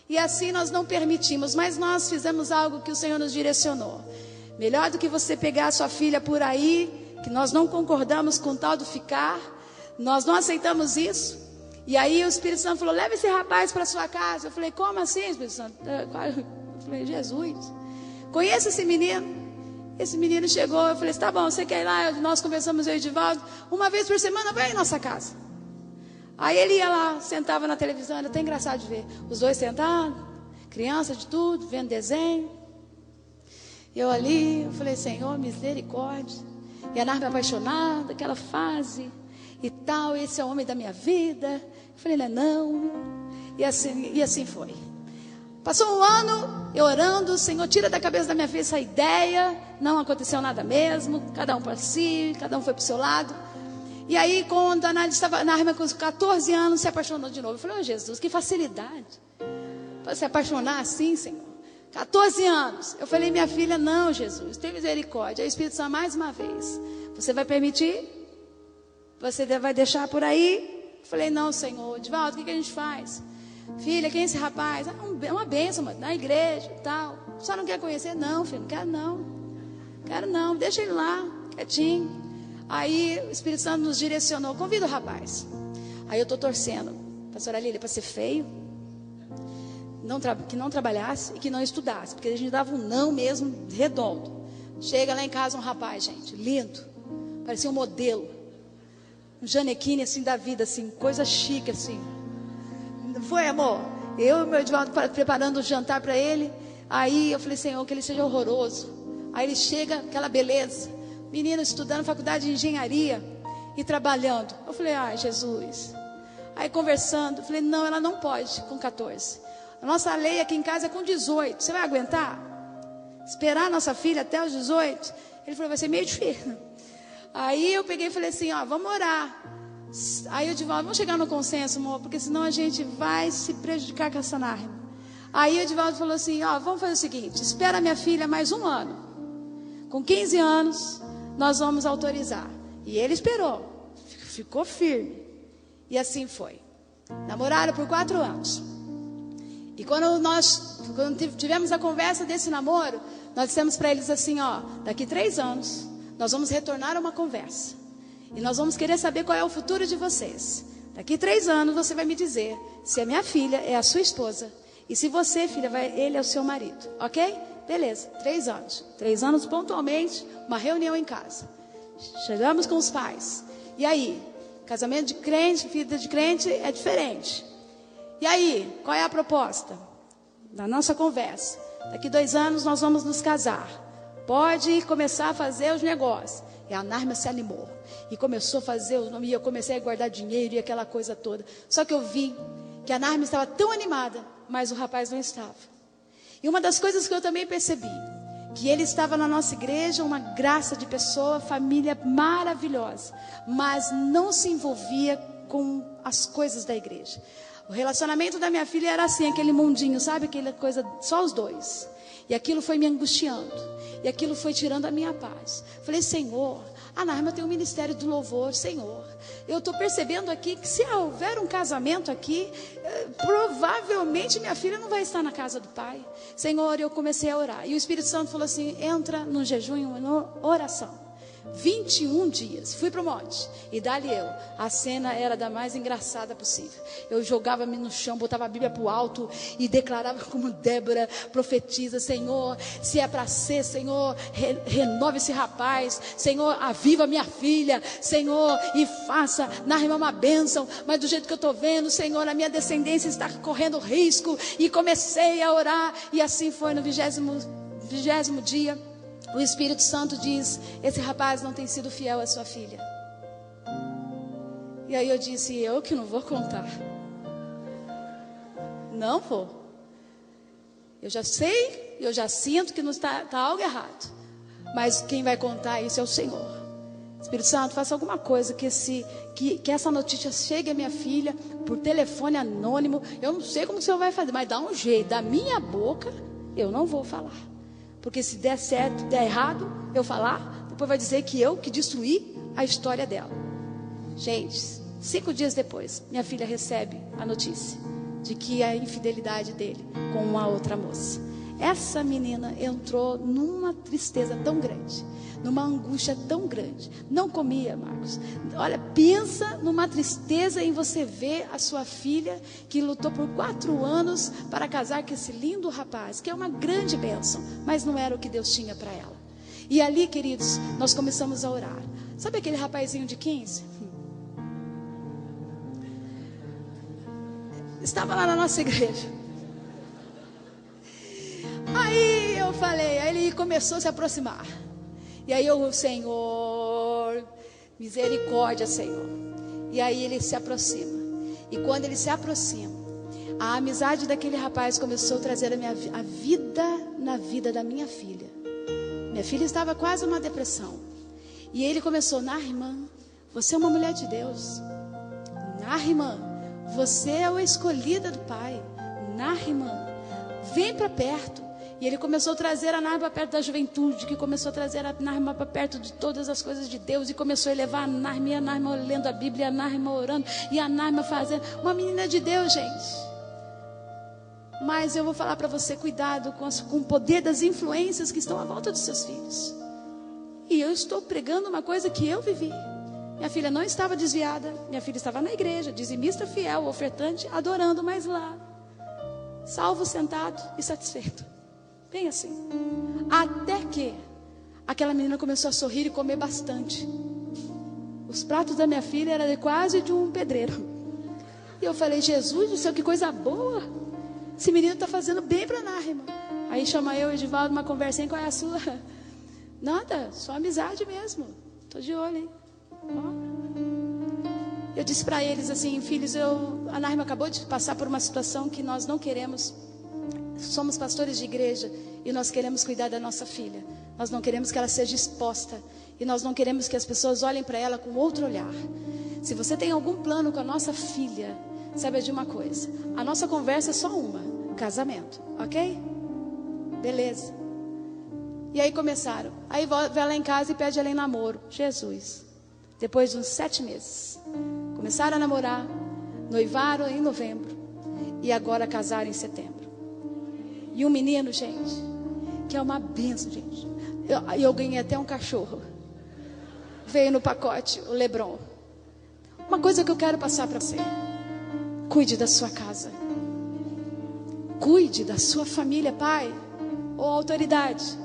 E assim nós não permitimos, mas nós fizemos algo que o Senhor nos direcionou. Melhor do que você pegar a sua filha por aí, que nós não concordamos com tal do ficar, nós não aceitamos isso. E aí o Espírito Santo falou: leva esse rapaz para sua casa. Eu falei: como assim, Espírito Santo? Eu falei: Jesus, conheço esse menino. Esse menino chegou, eu falei: tá bom, você quer ir lá? Nós conversamos, eu e o Edivaldo, uma vez por semana, vai em nossa casa. Aí ele ia lá, sentava na televisão, era até engraçado de ver. Os dois sentados, criança de tudo, vendo desenho. Eu ali, eu falei: Senhor, misericórdia. E a Nahima apaixonada, aquela fase e tal, esse é o homem da minha vida. Eu falei: não. E assim foi. Passou um ano, eu orando: Senhor, tira da cabeça da minha filha essa ideia. Não aconteceu nada mesmo, cada um para si, cada um foi para o seu lado. E aí, quando a Nahima com 14 anos se apaixonou de novo. Eu falei: oh, Jesus, que facilidade para se apaixonar assim, Senhor. 14 anos. Eu falei: minha filha, não, Jesus, tem misericórdia. Aí o Espírito Santo, mais uma vez: você vai permitir? Você vai deixar por aí? Eu falei: não, Senhor. Edivaldo, o que a gente faz? Filha, quem é esse rapaz? É uma bênção, mano, na igreja e tal. Só não quer conhecer? Não, filho, não quero não. Quero não, deixa ele lá, quietinho. Aí o Espírito Santo nos direcionou: convida o rapaz. Aí eu estou torcendo, pastora Lília, para ser feio, que não trabalhasse e que não estudasse, porque a gente dava um não mesmo redondo. Chega lá em casa um rapaz, gente, lindo, parecia um modelo, um Janequine assim da vida, assim, coisa chique assim. Não foi, amor? Eu e meu Edivaldo preparando o jantar para ele. Aí eu falei: Senhor, que ele seja horroroso. Aí ele chega, aquela beleza, menino estudando faculdade de engenharia e trabalhando. Eu falei: ai, Jesus. Aí conversando, eu falei: não, ela não pode com 14. A nossa lei aqui em casa é com 18. Você vai aguentar? Esperar a nossa filha até os 18? Ele falou: vai ser meio difícil. Aí eu peguei e falei assim: ó, vamos orar. Aí eu disse: vamos chegar no consenso, amor, porque senão a gente vai se prejudicar com essa Nahima. Aí o Edivaldo falou assim: ó, vamos fazer o seguinte, espera minha filha mais um ano. Com 15 anos, nós vamos autorizar. E ele esperou, ficou firme. E assim foi. Namoraram por 4 anos. E quando tivemos a conversa desse namoro, nós dissemos para eles assim: ó, daqui 3 anos, nós vamos retornar a uma conversa. E nós vamos querer saber qual é o futuro de vocês. Daqui 3 anos você vai me dizer se a minha filha é a sua esposa. E se você, filha, ele é o seu marido. Ok? Beleza, 3 anos. 3 anos pontualmente, uma reunião em casa. Chegamos com os pais. E aí? Casamento de crente, vida de crente é diferente. E aí? Qual é a proposta? Da nossa conversa. Daqui 2 anos nós vamos nos casar. Pode começar a fazer os negócios. E a Nahima se animou. E começou a fazer, e eu comecei a guardar dinheiro e aquela coisa toda. Só que eu vi que a Nahima estava tão animada, mas o rapaz não estava. E uma das coisas que eu também percebi, que ele estava na nossa igreja, uma graça de pessoa, família maravilhosa, mas não se envolvia com as coisas da igreja. O relacionamento da minha filha era assim, aquele mundinho, sabe? Aquela coisa, só os dois. E aquilo foi me angustiando. E aquilo foi tirando a minha paz. Falei: Senhor, a Nahima tem um ministério do louvor, Senhor. Eu estou percebendo aqui que se houver um casamento aqui, provavelmente minha filha não vai estar na casa do pai. Senhor, eu comecei a orar. E o Espírito Santo falou assim: entra no jejum e uma oração. 21 dias, fui para o monte. E dali a cena era da mais engraçada possível. Eu jogava-me no chão, botava a Bíblia para o alto e declarava como Débora, profetiza: Senhor, se é para ser, Senhor, renova esse rapaz, Senhor, aviva minha filha, Senhor, e faça Nahima uma bênção. Mas do jeito que eu estou vendo, Senhor, a minha descendência está correndo risco. E comecei a orar. E assim foi no 20º dia. O Espírito Santo diz: esse rapaz não tem sido fiel à sua filha. E aí eu disse, eu que não vou contar. Não vou. Eu já sei, eu já sinto que não está algo errado. Mas quem vai contar isso é o Senhor. Espírito Santo, faça alguma coisa que essa notícia chegue à minha filha por telefone anônimo. Eu não sei como o Senhor vai fazer, mas dá um jeito. Da minha boca, eu não vou falar. Porque se der certo, der errado, eu falar, depois vai dizer que eu que destruí a história dela. Gente, 5 dias depois, minha filha recebe a notícia de que a infidelidade dele com uma outra moça. Essa menina entrou numa tristeza tão grande, numa angústia tão grande. Não comia, Marcos. Olha, pensa numa tristeza em você ver a sua filha que lutou por 4 anos para casar com esse lindo rapaz, que é uma grande bênção, mas não era o que Deus tinha para ela. E ali, queridos, nós começamos a orar. Sabe aquele rapazinho de 15? Estava lá na nossa igreja. Aí eu falei, aí ele começou a se aproximar. E aí eu, Senhor, misericórdia, Senhor. E aí ele se aproxima. E quando ele se aproxima, a amizade daquele rapaz começou a trazer a vida na vida da minha filha. Minha filha estava quase numa depressão. E ele começou, Nahirmã, você é uma mulher de Deus. Nahirmã, você é a escolhida do Pai. Nahirmã, vem para perto. E ele começou a trazer a Nahirmã para perto da juventude, que começou a trazer a Nahirmã para perto de todas as coisas de Deus, e começou a elevar a Nahirmã lendo a Bíblia, a Nahirmã orando, e a Nahirmã fazendo. Uma menina de Deus, gente. Mas eu vou falar para você, cuidado com o poder das influências que estão à volta dos seus filhos. E eu estou pregando uma coisa que eu vivi. Minha filha não estava desviada, minha filha estava na igreja, dizimista fiel, ofertante, adorando, mas lá, salvo, sentado e satisfeito. Bem assim. Até que aquela menina começou a sorrir e comer bastante. Os pratos da minha filha eram quase de um pedreiro. E eu falei, Jesus do céu, que coisa boa. Esse menino está fazendo bem para a Nahirmã. Aí chama eu e Edivaldo, uma conversinha, qual é a sua? Nada, só amizade mesmo. Estou de olho, hein? Eu disse para eles assim, filhos, a Nahirmã acabou de passar por uma situação que nós não queremos. Somos pastores de igreja e nós queremos cuidar da nossa filha. Nós não queremos que ela seja exposta e nós não queremos que as pessoas olhem para ela com outro olhar. Se você tem algum plano com a nossa filha, saiba de uma coisa, a nossa conversa é só uma, casamento, ok? Beleza. E aí começaram. Aí vai lá em casa e pede ela em namoro. Jesus. Depois de uns 7 meses. Começaram a namorar. Noivaram em novembro. E agora casaram em setembro. E um menino, gente, que é uma benção, gente. Eu ganhei até um cachorro. Veio no pacote, o Lebron. Uma coisa que eu quero passar para você. Cuide da sua casa. Cuide da sua família, pai. Ou autoridade.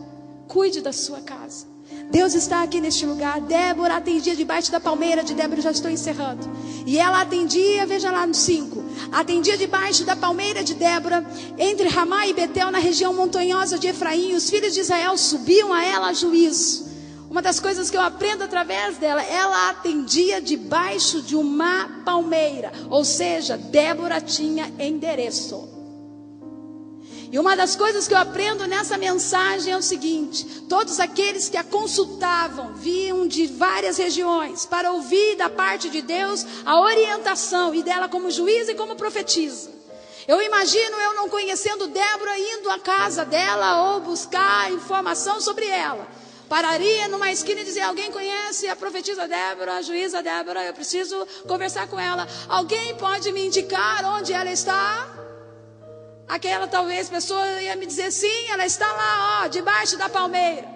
Cuide da sua casa. Deus está aqui neste lugar. Débora atendia debaixo da palmeira de Débora, já estou encerrando. E ela atendia, veja lá no 5. Atendia debaixo da palmeira de Débora, entre Ramá e Betel, na região montanhosa de Efraim. Os filhos de Israel subiam a ela a juízo. Uma das coisas que eu aprendo através dela, ela atendia debaixo de uma palmeira. Ou seja, Débora tinha endereço. E uma das coisas que eu aprendo nessa mensagem é o seguinte: todos aqueles que a consultavam vinham de várias regiões para ouvir da parte de Deus a orientação, e dela como juíza e como profetisa. Eu imagino eu não conhecendo Débora, indo à casa dela ou buscar informação sobre ela. Pararia numa esquina e dizer, alguém conhece a profetisa Débora, a juíza Débora, eu preciso conversar com ela. Alguém pode me indicar onde ela está? Aquela talvez pessoa ia me dizer, sim, ela está lá, ó, debaixo da palmeira.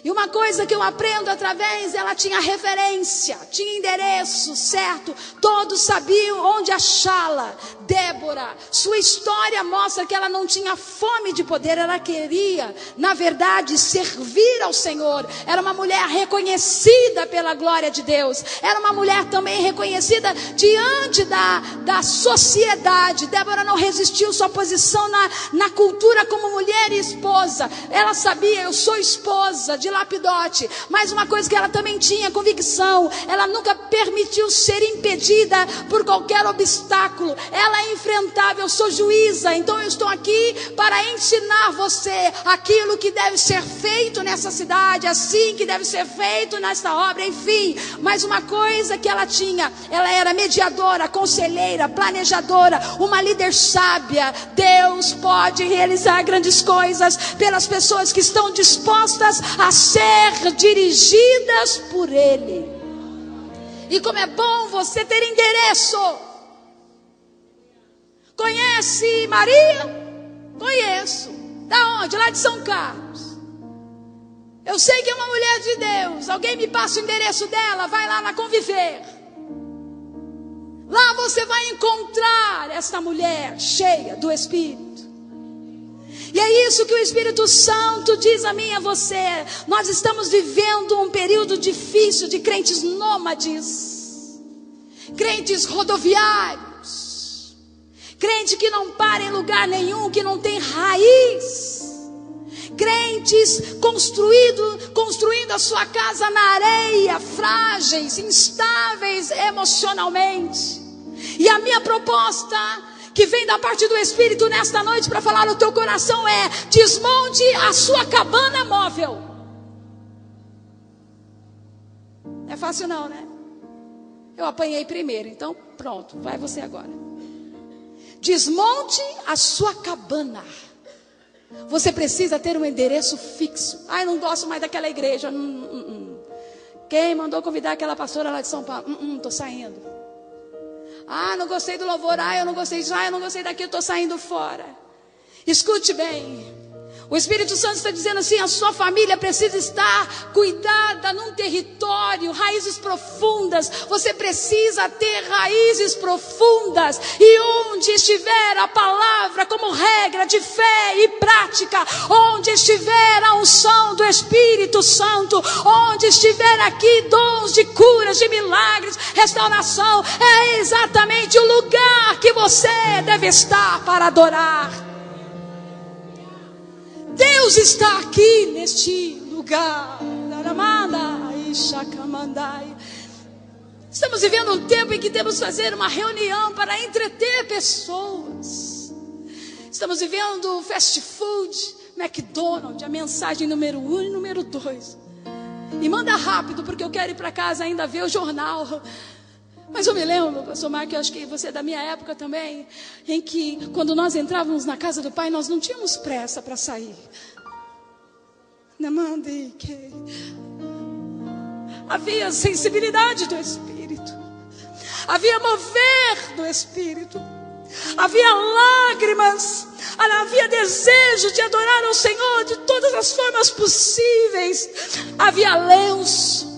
E uma coisa que eu aprendo através, ela tinha referência, tinha endereço certo, todos sabiam onde achá-la. Débora, sua história mostra que ela não tinha fome de poder, ela queria, na verdade, servir ao Senhor. Era uma mulher reconhecida pela glória de Deus, era uma mulher também reconhecida diante da sociedade. Débora não resistiu sua posição na cultura como mulher e esposa. Ela sabia, eu sou esposa de de lapidote. Mas uma coisa que ela também tinha convicção, ela nunca permitiu ser impedida por qualquer obstáculo. Ela enfrentava. Eu sou juíza, então eu estou aqui para ensinar você aquilo que deve ser feito nessa cidade, assim que deve ser feito nesta obra, enfim. Mas uma coisa que ela tinha, ela era mediadora, conselheira, planejadora, uma líder sábia. Deus pode realizar grandes coisas pelas pessoas que estão dispostas a ser dirigidas por Ele. E como é bom você ter endereço. Conhece Maria? Conheço. Da onde? Lá de São Carlos. Eu sei que é uma mulher de Deus. Alguém me passa o endereço dela, vai lá na Conviver. Lá você vai encontrar esta mulher cheia do Espírito. E é isso que o Espírito Santo diz a mim e a você. Nós estamos vivendo um período difícil de crentes nômades, crentes rodoviários, crente que não para em lugar nenhum, que não tem raiz, crentes construindo a sua casa na areia, frágeis, instáveis emocionalmente. E a minha proposta, que vem da parte do Espírito nesta noite para falar no teu coração, é: desmonte a sua cabana móvel. Não é fácil não, né? Eu apanhei primeiro, então pronto, vai você agora. Desmonte a sua cabana. Você precisa ter um endereço fixo. Eu não gosto mais daquela igreja. Quem mandou convidar aquela pastora lá de São Paulo? Estou saindo. Não gostei do louvor. Eu não gostei disso. Eu não gostei daquilo, estou saindo fora. Escute bem. O Espírito Santo está dizendo assim: a sua família precisa estar cuidada num território, raízes profundas. Você precisa ter raízes profundas. E onde estiver a palavra como regra de fé e prática, onde estiver a unção do Espírito Santo, onde estiver aqui dons de curas, de milagres, restauração, é exatamente o lugar que você deve estar para adorar. Deus está aqui neste lugar. Estamos vivendo um tempo em que temos que fazer uma reunião para entreter pessoas. Estamos vivendo fast food, McDonald's, a mensagem número 1 e número 2. E manda rápido, porque eu quero ir para casa ainda ver o jornal. Mas eu me lembro, pastor Marco, eu acho que você é da minha época também, em que quando nós entrávamos na casa do Pai, nós não tínhamos pressa para sair. Havia sensibilidade do Espírito, havia mover do Espírito, havia lágrimas, havia desejo de adorar ao Senhor de todas as formas possíveis, havia lenço.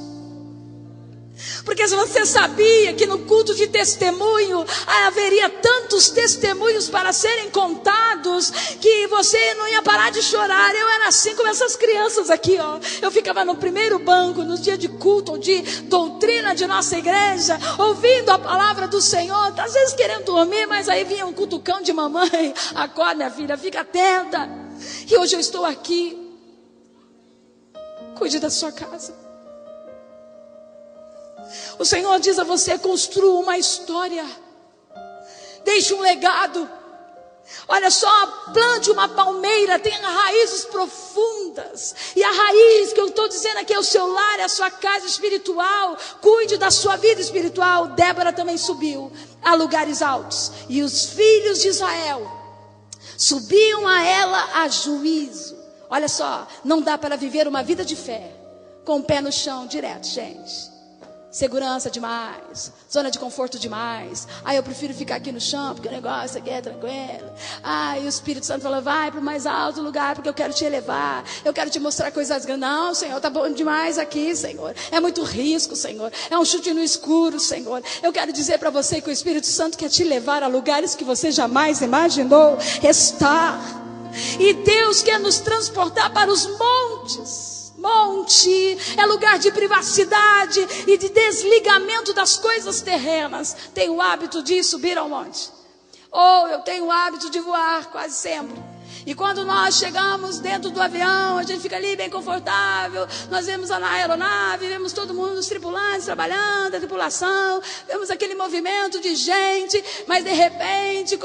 Porque se você sabia que no culto de testemunho haveria tantos testemunhos para serem contados, que você não ia parar de chorar. Eu era assim como essas crianças aqui, ó. Eu ficava no primeiro banco, no dia de culto ou de doutrina de nossa igreja, ouvindo a palavra do Senhor, às vezes querendo dormir, mas aí vinha um cutucão de mamãe: acorda, minha filha, fica atenta. E hoje eu estou aqui. Cuide da sua casa. O Senhor diz a você: construa uma história, deixe um legado. Olha só, plante uma palmeira, tenha raízes profundas. E a raiz que eu estou dizendo aqui é o seu lar, é a sua casa espiritual. Cuide da sua vida espiritual. Débora também subiu a lugares altos, e os filhos de Israel subiam a ela a juízo. Olha só, não dá para viver uma vida de fé com o pé no chão direto, gente. Segurança demais, zona de conforto demais. Eu prefiro ficar aqui no chão, porque o negócio aqui é tranquilo. E o Espírito Santo falou: vai para o mais alto lugar, porque eu quero te elevar, eu quero te mostrar coisas grandes. Não, Senhor, tá bom demais aqui, Senhor. É muito risco, Senhor. É um chute no escuro, Senhor. Eu quero dizer para você que o Espírito Santo quer te levar a lugares que você jamais imaginou estar. E Deus quer nos transportar para os montes. Monte é lugar de privacidade e de desligamento das coisas terrenas. Tenho o hábito de subir ao monte. Eu tenho o hábito de voar quase sempre. E quando nós chegamos dentro do avião, a gente fica ali bem confortável, nós vemos a aeronave, vemos todo mundo, os tripulantes trabalhando, a tripulação, vemos aquele movimento de gente, mas de repente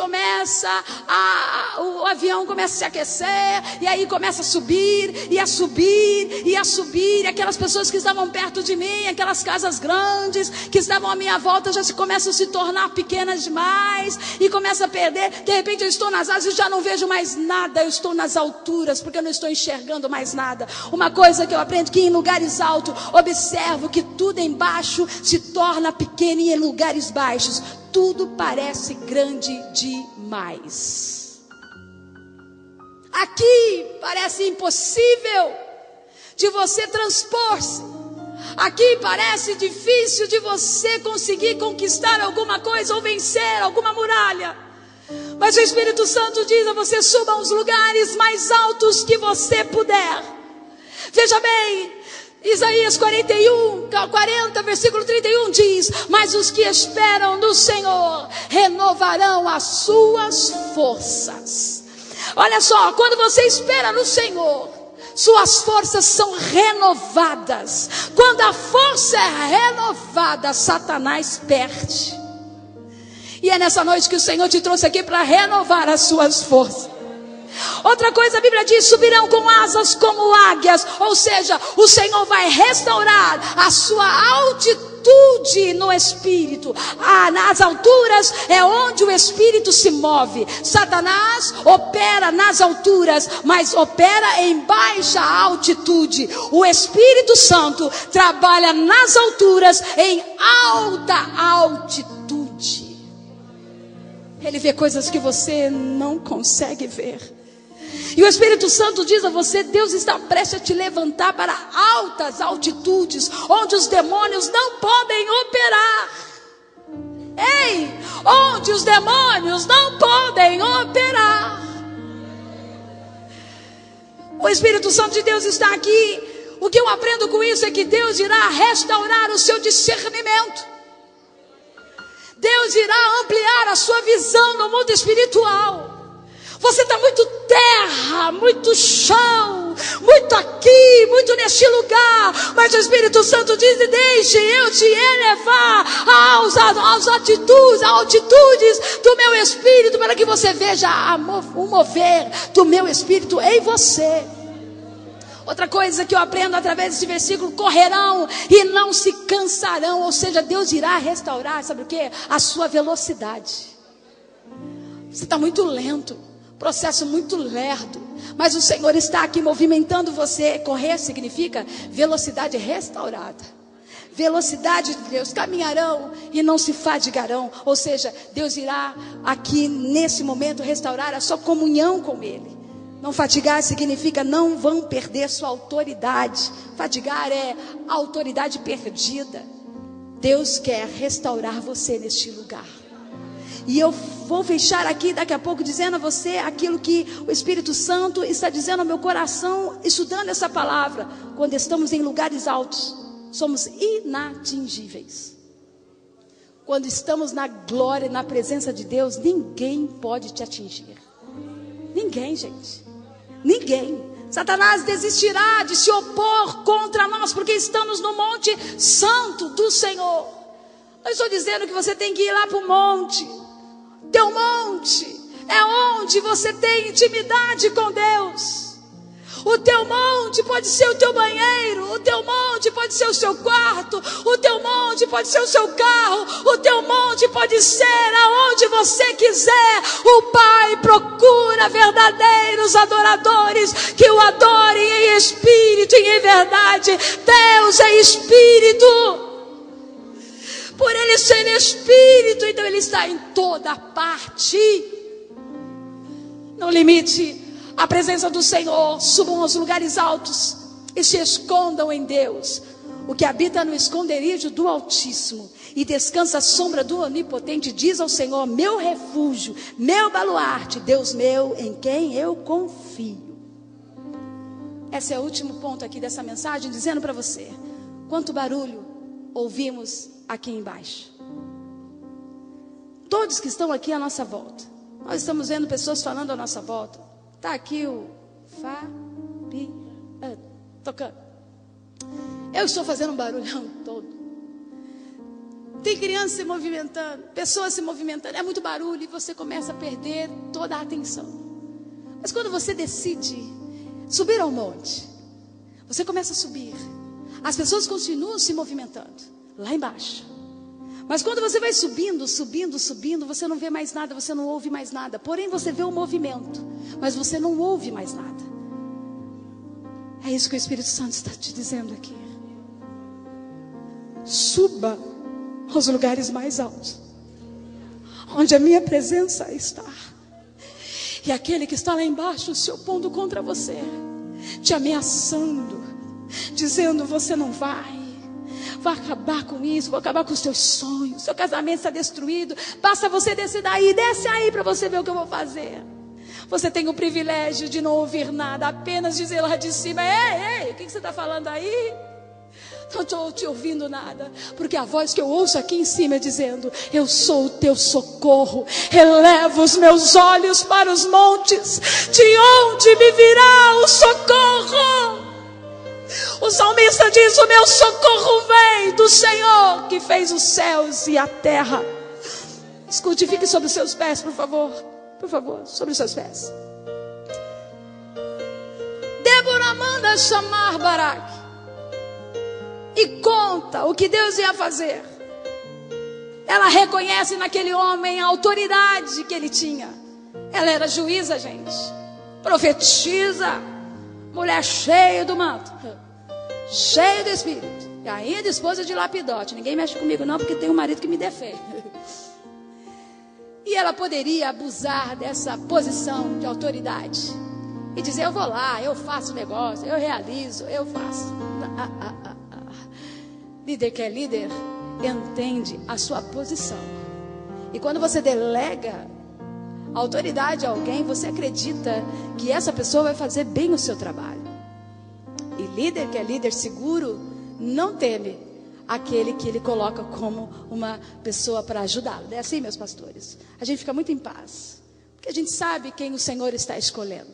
o avião começa a se aquecer, e aí começa a subir, e a subir, e a subir, e aquelas pessoas que estavam perto de mim, aquelas casas grandes que estavam à minha volta, já começam a se tornar pequenas demais, e começa a perder, de repente eu estou nas asas e já não vejo mais nada. Eu estou nas alturas, porque eu não estou enxergando mais nada. Uma coisa que eu aprendo, que em lugares altos, observo que tudo embaixo se torna pequeno, e em lugares baixos, tudo parece grande demais. Aqui parece impossível de você transpor-se. Aqui parece difícil de você conseguir conquistar alguma coisa ou vencer alguma muralha. Mas o Espírito Santo diz a você: suba aos lugares mais altos que você puder. Veja bem, Isaías 40, versículo 31 diz: mas os que esperam no Senhor renovarão as suas forças. Olha só, quando você espera no Senhor, suas forças são renovadas. Quando a força é renovada, Satanás perde. E é nessa noite que o Senhor te trouxe aqui para renovar as suas forças. Outra coisa, a Bíblia diz: subirão com asas como águias. Ou seja, o Senhor vai restaurar a sua altitude no Espírito. Nas alturas é onde o Espírito se move. Satanás opera nas alturas, mas opera em baixa altitude. O Espírito Santo trabalha nas alturas, em alta altitude. Ele vê coisas que você não consegue ver. E o Espírito Santo diz a você: Deus está prestes a te levantar para altas altitudes, onde os demônios não podem operar. Ei, onde os demônios não podem operar. O Espírito Santo de Deus está aqui. O que eu aprendo com isso é que Deus irá restaurar o seu discernimento. Deus irá ampliar a sua visão no mundo espiritual. Você está muito terra, muito chão, muito aqui, muito neste lugar. Mas o Espírito Santo diz: deixe eu te elevar às altitudes do meu Espírito, para que você veja o mover do meu Espírito em você. Outra coisa que eu aprendo através desse versículo: correrão e não se cansarão. Ou seja, Deus irá restaurar, sabe o que? A sua velocidade. Você está muito lento, processo muito lerdo, mas o Senhor está aqui movimentando você. Correr significa velocidade restaurada. Velocidade de Deus. Caminharão e não se fadigarão. Ou seja, Deus irá aqui nesse momento restaurar a sua comunhão com Ele. Não fatigar significa não vão perder sua autoridade. Fatigar é autoridade perdida. Deus quer restaurar você neste lugar. E eu vou fechar aqui daqui a pouco dizendo a você aquilo que o Espírito Santo está dizendo ao meu coração, estudando essa palavra. Quando estamos em lugares altos, somos inatingíveis. Quando estamos na glória e na presença de Deus, ninguém pode te atingir. Ninguém, gente. Ninguém. Satanás desistirá de se opor contra nós, porque estamos no monte santo do Senhor. Eu estou dizendo que você tem que ir lá para o monte. Teu monte é onde você tem intimidade com Deus. O teu monte pode ser o teu banheiro, o teu monte pode ser o seu quarto, o teu monte pode ser o seu carro, o teu monte pode ser aonde você quiser. O Pai procura verdadeiros adoradores que o adorem em espírito e em verdade. Deus é espírito. Por Ele ser espírito, então Ele está em toda parte. Não limite a presença do Senhor. Subam aos lugares altos e se escondam em Deus. O que habita no esconderijo do Altíssimo e descansa à sombra do Onipotente, diz ao Senhor: meu refúgio, meu baluarte, Deus meu, em quem eu confio. Esse é o último ponto aqui dessa mensagem, dizendo para você: quanto barulho ouvimos aqui embaixo. Todos que estão aqui à nossa volta, nós estamos vendo pessoas falando à nossa volta. Está aqui o Fabiano tocando. Eu estou fazendo um barulhão todo. Tem crianças se movimentando, pessoas se movimentando. É muito barulho e você começa a perder toda a atenção. Mas quando você decide subir ao monte, você começa a subir. As pessoas continuam se movimentando lá embaixo. Mas quando você vai subindo, você não vê mais nada, você não ouve mais nada. Porém você vê o movimento, mas você não ouve mais nada. É isso que o Espírito Santo está te dizendo aqui. Suba aos lugares mais altos, onde a minha presença está. E aquele que está lá embaixo se opondo contra você, te ameaçando, dizendo: você não vai acabar com isso, vou acabar com os seus sonhos, seu casamento está destruído, basta você descer daí, desce aí para você ver o que eu vou fazer. Você tem o privilégio de não ouvir nada, apenas dizer lá de cima: ei, o que você está falando aí? Não estou te ouvindo nada, porque a voz que eu ouço aqui em cima é dizendo: eu sou o teu socorro, elevo os meus olhos para os montes, de onde me virá o socorro? O salmista diz: o meu socorro vem do Senhor, que fez os céus e a terra. Escute, fique sobre os seus pés, por favor, sobre os seus pés. Débora manda chamar Baraque e conta o que Deus ia fazer. Ela reconhece naquele homem a autoridade que ele tinha. Ela era juíza, gente, profetiza, mulher cheia do manto, cheia do Espírito, e ainda esposa de Lapidote. Ninguém mexe comigo não, porque tem um marido que me defende. E ela poderia abusar dessa posição de autoridade e dizer: eu vou lá, eu faço o negócio, eu realizo, eu faço. Líder que é líder entende a sua posição. E quando você delega a autoridade a alguém, você acredita que essa pessoa vai fazer bem o seu trabalho. E líder que é líder seguro não teme aquele que ele coloca como uma pessoa para ajudá-lo. É assim, meus pastores. A gente fica muito em paz, porque a gente sabe quem o Senhor está escolhendo.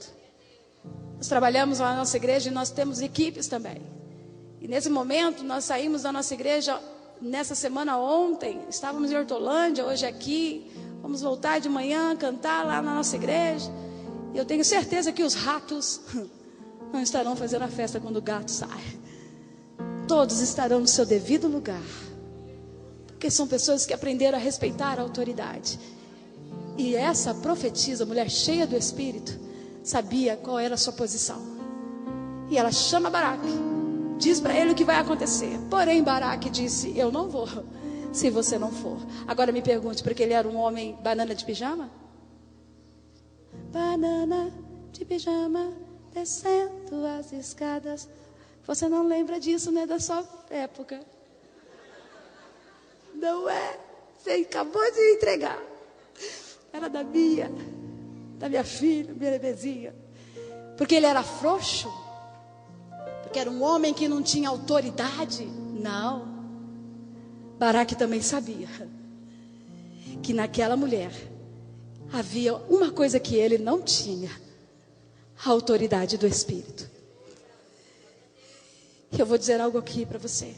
Nós trabalhamos lá na nossa igreja e nós temos equipes também. E nesse momento nós saímos da nossa igreja nessa semana ontem. Estávamos em Hortolândia, hoje aqui. Vamos voltar de manhã, cantar lá na nossa igreja. E eu tenho certeza que os ratos não estarão fazendo a festa quando o gato sai. Todos estarão no seu devido lugar, porque são pessoas que aprenderam a respeitar a autoridade. E essa profetisa, mulher cheia do Espírito, sabia qual era a sua posição. E ela chama Baraque, diz para ele o que vai acontecer. Porém Baraque disse: eu não vou se você não for. Agora me pergunte, porque ele era um homem banana de pijama? Banana de pijama, descendo as escadas. Você não lembra disso, né? Da sua época. Não é? Você acabou de entregar. Era da minha filha, minha bebezinha. Porque ele era frouxo? Porque era um homem que não tinha autoridade? Não. Baraque também sabia que naquela mulher havia uma coisa que ele não tinha: a autoridade do Espírito. E eu vou dizer algo aqui para você.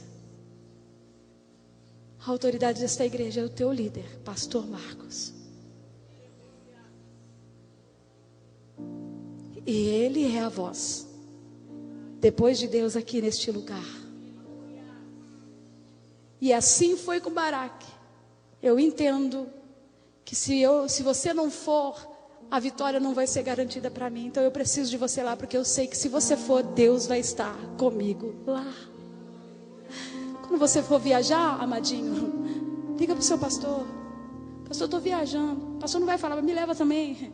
A autoridade desta igreja é o teu líder, pastor Marcos. E ele é a voz, depois de Deus, aqui neste lugar. E assim foi com Baraque. Eu entendo que se você não for, a vitória não vai ser garantida para mim. Então eu preciso de você lá, porque eu sei que se você for, Deus vai estar comigo lá. Quando você for viajar, amadinho, liga para o seu pastor: pastor, estou viajando. O pastor não vai falar, mas me leva também.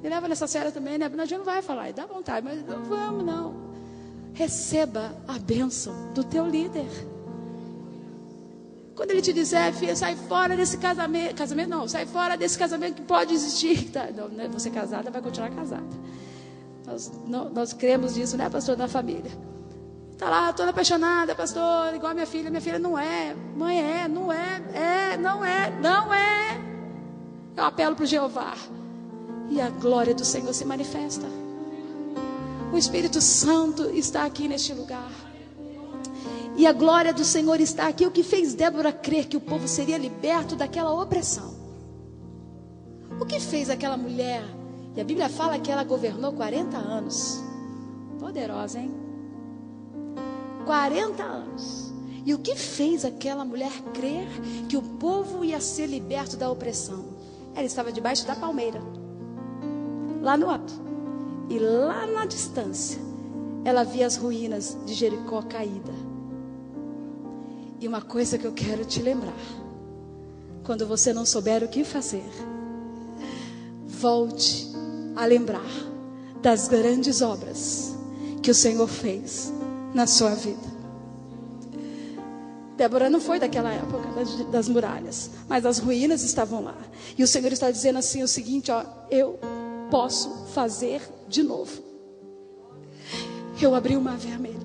Me leva nessa série também, né? A gente não vai falar, dá vontade, mas não vamos não. Receba a bênção do teu líder. Quando ele te disser: filha, sai fora desse casamento não, sai fora desse casamento que pode existir. Tá? Não, né? Você casada, vai continuar casada. Nós cremos nisso, né, pastor, da família. Está lá, toda apaixonada, pastor, igual a minha filha não é. Mãe, não é. Eu apelo para o Jeová. e a glória do Senhor se manifesta. O Espírito Santo está aqui neste lugar. E a glória do Senhor está aqui. O que fez Débora crer que o povo seria liberto daquela opressão? O que fez aquela mulher? E a Bíblia fala que ela governou 40 anos. Poderosa, hein? 40 anos. E o que fez aquela mulher crer que o povo ia ser liberto da opressão? Ela estava debaixo da palmeira, lá no alto. E lá na distância, ela via as ruínas de Jericó caída. E uma coisa que eu quero te lembrar: quando você não souber o que fazer, volte a lembrar das grandes obras que o Senhor fez na sua vida. Débora não foi daquela época das muralhas, mas as ruínas estavam lá. E o Senhor está dizendo assim o seguinte, ó: eu posso fazer de novo. Eu abri o mar vermelho.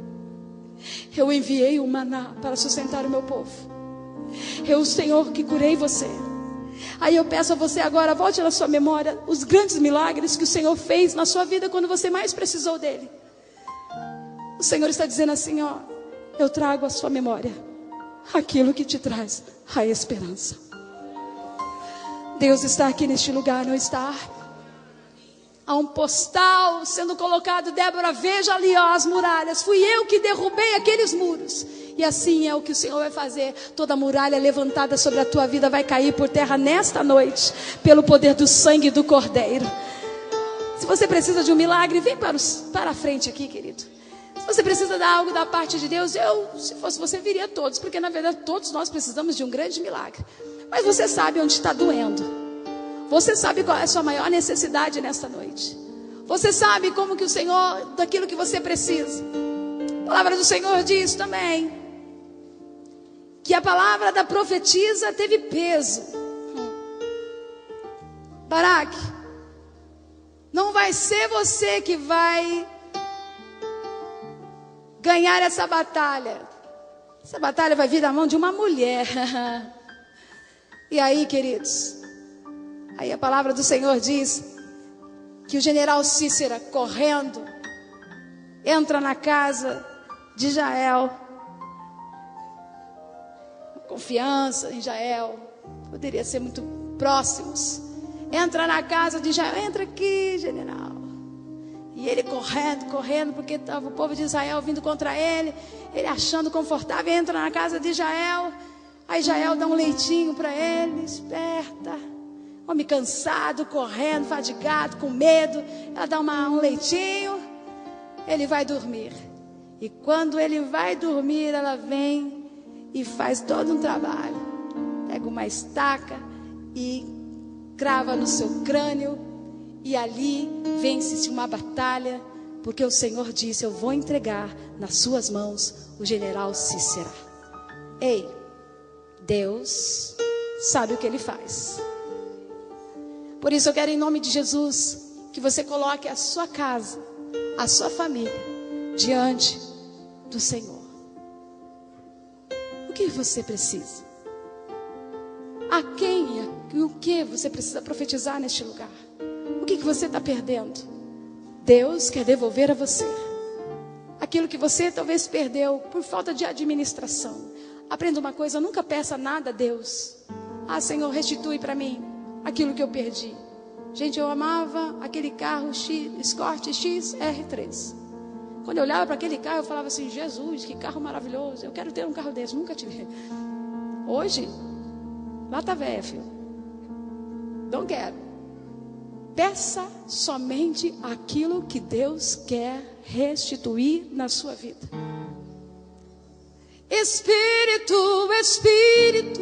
Eu enviei o maná para sustentar o meu povo. Eu, o Senhor, que curei você. Aí eu peço a você agora, volte na sua memória os grandes milagres que o Senhor fez na sua vida quando você mais precisou dele. O Senhor está dizendo assim, ó: eu trago à sua memória aquilo que te traz a esperança. Deus está aqui neste lugar, não está? Há um postal sendo colocado: Débora, veja ali, ó, as muralhas. Fui eu que derrubei aqueles muros. E assim é o que o Senhor vai fazer. Toda muralha levantada sobre a tua vida vai cair por terra nesta noite, pelo poder do sangue do Cordeiro. Se você precisa de um milagre, vem para a frente aqui, querido. Se você precisa de algo da parte de Deus, se fosse você, viria todos, porque na verdade todos nós precisamos de um grande milagre. Mas você sabe onde está doendo. Você sabe qual é a sua maior necessidade nesta noite. Você sabe como que o Senhor, daquilo que você precisa. A palavra do Senhor diz também que a palavra da profetisa teve peso. Baraque, não vai ser você que vai ganhar essa batalha. Essa batalha vai vir da mão de uma mulher. E aí, queridos, aí a palavra do Senhor diz que o general Cícera, correndo, entra na casa de Jael. Confiança em Jael, poderia ser muito próximos. Entra na casa de Jael, entra aqui, general. E ele correndo, porque estava o povo de Israel vindo contra ele. Ele achando confortável, entra na casa de Jael. Aí Jael dá um leitinho para ele, esperta. Homem cansado, correndo, fadigado, com medo. Ela dá um leitinho, ele vai dormir. E quando ele vai dormir, ela vem e faz todo um trabalho. Pega uma estaca e crava no seu crânio. E ali vence-se uma batalha, porque o Senhor disse: eu vou entregar nas suas mãos o general Cícera. Ei, Deus sabe o que Ele faz. Por isso eu quero, em nome de Jesus, que você coloque a sua casa, a sua família diante do Senhor. O que você precisa? A quem e o que você precisa profetizar neste lugar? O que você está perdendo? Deus quer devolver a você aquilo que você talvez perdeu por falta de administração. Aprenda uma coisa: nunca peça nada a Deus. Ah, Senhor, restitui para mim aquilo que eu perdi. Gente, eu amava aquele carro Escort XR3. Quando eu olhava para aquele carro, eu falava assim: Jesus, que carro maravilhoso, eu quero ter um carro desse. Nunca tive. Hoje, lá tá velho, filho. Não quero. Peça somente aquilo que Deus quer restituir na sua vida. Espírito, Espírito,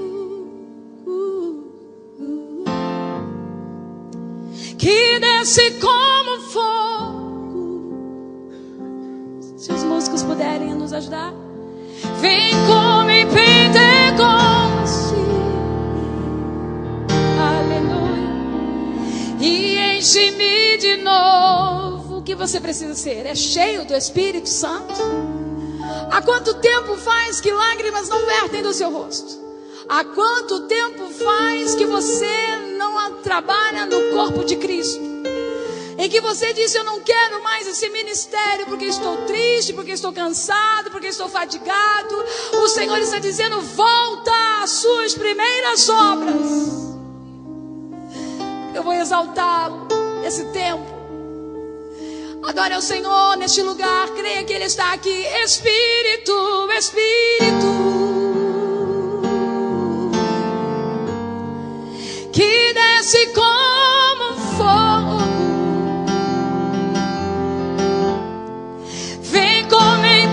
que desce como fogo. Se os músicos puderem nos ajudar. Vem como em Pentecostes. Aleluia. E enche-me de novo. O que você precisa ser? É cheio do Espírito Santo? Há quanto tempo faz que lágrimas não vertem do seu rosto? Há quanto tempo faz que você não trabalha no corpo de Cristo? em que você disse: eu não quero mais esse ministério porque estou triste, porque estou cansado, porque estou fadigado. O Senhor está dizendo: volta às suas primeiras obras. Eu vou exaltá-lo nesse tempo. Adore ao Senhor neste lugar. Creia que Ele está aqui. Espírito, Espírito, que desce como fogo, vem como em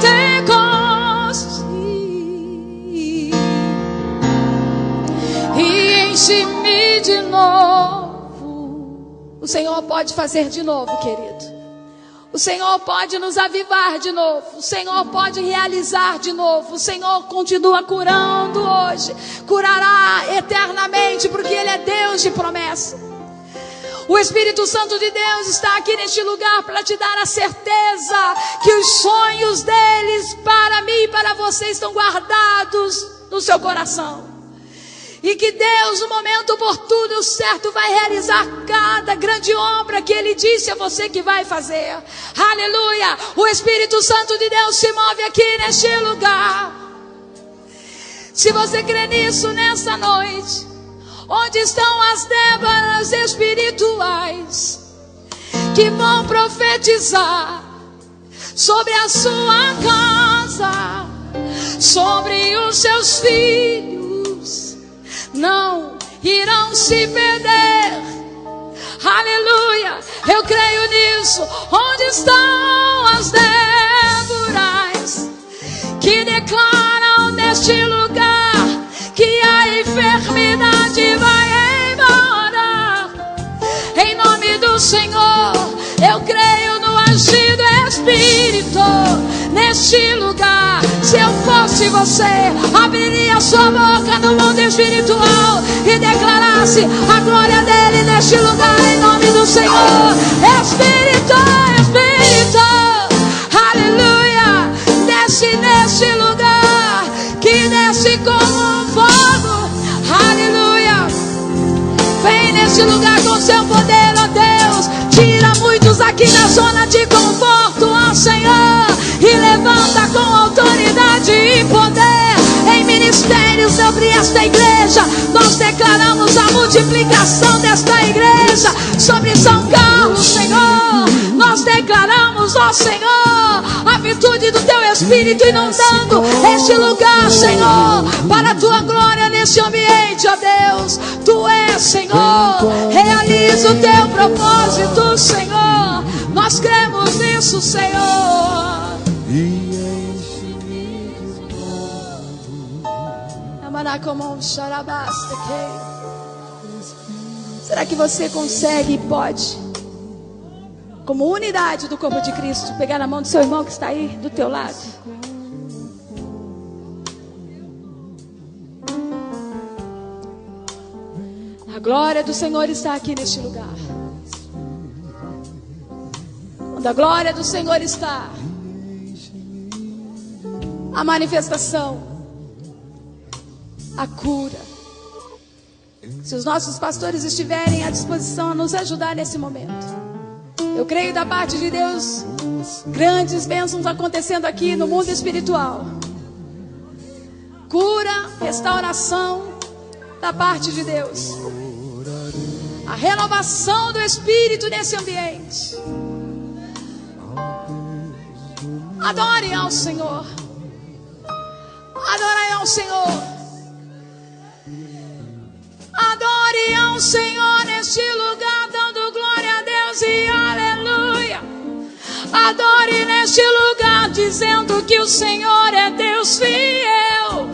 Pentecostes e enche-me de novo. O Senhor pode fazer de novo, querido. O Senhor pode nos avivar de novo. O Senhor pode realizar de novo. O Senhor continua curando hoje. Curará eternamente, porque Ele é Deus de promessa. O Espírito Santo de Deus está aqui neste lugar para te dar a certeza que os sonhos deles para mim e para você estão guardados no seu coração. E que Deus, no momento oportuno, certo, vai realizar cada grande obra que Ele disse a você que vai fazer. Aleluia! O Espírito Santo de Deus se move aqui neste lugar. Se você crê nisso nessa noite, onde estão as Déboras espirituais que vão profetizar sobre a sua casa, sobre os seus filhos? Não irão se perder. Aleluia, eu creio nisso. Onde estão as Déboras que declaram neste lugar que a enfermidade vai embora? Em nome do Senhor, eu creio no agir do Espírito neste lugar. Se eu fosse você, abriria sua boca no mundo espiritual e declarasse a glória dele neste lugar, em nome do Senhor. Espírito, Espírito, aleluia, desce neste lugar, que desce como um fogo, aleluia. Vem neste lugar com seu poder, ó Deus. Tira muitos aqui da zona de conforto, ó Senhor, e levanta com autoridade e poder em ministérios sobre esta igreja. Nós declaramos a multiplicação desta igreja sobre São Carlos, Senhor. Nós declaramos, ó Senhor, a virtude do Teu Espírito inundando este lugar, Senhor, para a Tua glória neste ambiente, ó Deus. Tu és, Senhor, realiza o Teu propósito, Senhor. Nós cremos nisso, Senhor. Será que você consegue e pode, como unidade do corpo de Cristo, pegar na mão do seu irmão que está aí do teu lado? A glória do Senhor está aqui neste lugar. Quando a glória do Senhor está, a manifestação, a cura. Se os nossos pastores estiverem à disposição a nos ajudar nesse momento, eu creio da parte de Deus grandes bênçãos acontecendo aqui no mundo espiritual. Cura, restauração da parte de Deus. A renovação do Espírito nesse ambiente. Adore ao Senhor. Adore ao Senhor. Adore ao Senhor neste lugar, dando glória a Deus e aleluia. Adore neste lugar, dizendo que o Senhor é Deus fiel.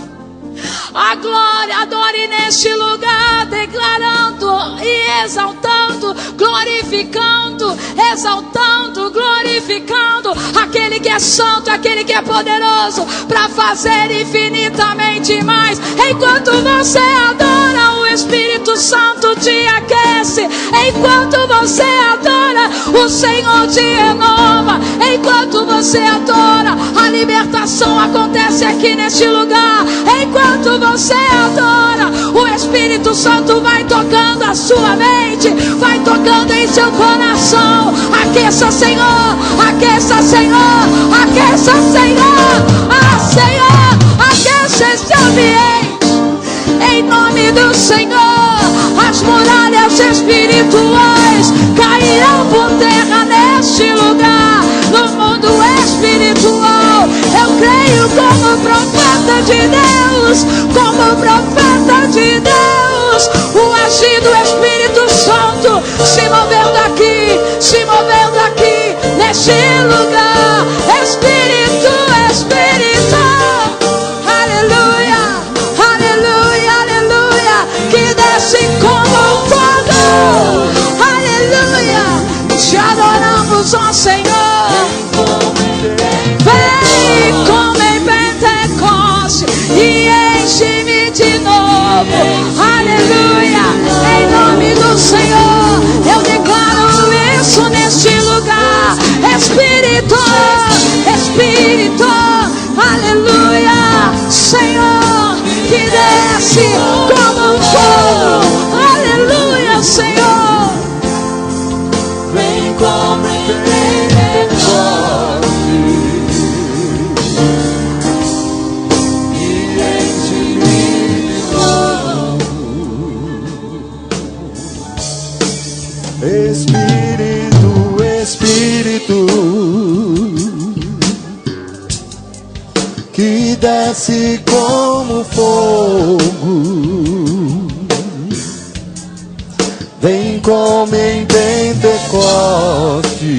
A glória, adore neste lugar, declarando e exaltando, glorificando, exaltando, glorificando aquele que é santo, aquele que é poderoso para fazer infinitamente mais. Enquanto você adora, o Espírito Santo te aquece. Enquanto você adora, o Senhor te renova. Enquanto você adora, a libertação acontece aqui neste lugar. Enquanto você adora, o Espírito Santo vai tocando a sua mente, vai tocando em seu coração. Aqueça, Senhor, aqueça, Senhor, aqueça, Senhor. Ah, Senhor, aqueça esse ambiente. Em nome do Senhor, as muralhas espirituais cairão por terra neste lugar, no mundo espiritual. Eu creio como profeta de Deus, como profeta de Deus, o agir do Espírito Santo se movendo aqui, neste lugar. Espírito, Espírito, aleluia, aleluia, aleluia, que desce como fogo, aleluia. Te adoramos, ó Senhor. Vem como em Pentecoste e enche-me de novo, aleluia. Em nome do Senhor, eu declaro isso neste lugar. Espírito, Espírito, aleluia. Senhor, que desce como um fogo, aleluia, Senhor. Vem como em Pentecoste e enche-me de novo. Espírito, Espírito, que desce como fogo, vem como em Pentecoste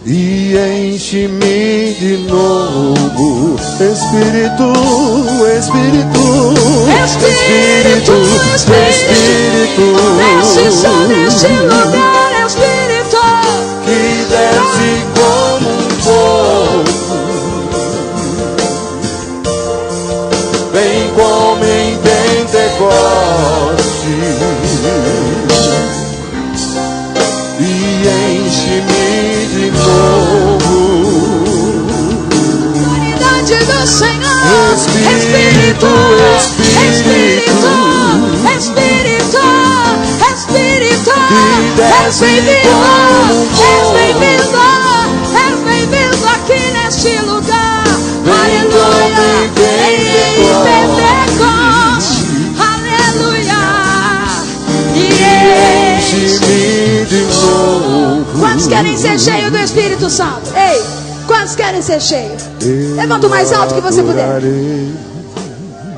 e enche-me de novo. Espírito, Espírito, Espírito, Espírito, desce só neste lugar, Espírito, que desce como um fogo, vem como em Pentecoste e enche-me de novo. Unidade do Senhor. Espírito, Espírito, Espírito, Espírito, és bem-vindo, és bem-vindo aqui neste lugar, aleluia, em Pentecoste, aleluia, e enche-me de novo. quantos querem ser cheios do Espírito Santo? Ei, quantos querem ser cheios? Levanta o mais alto que você puder.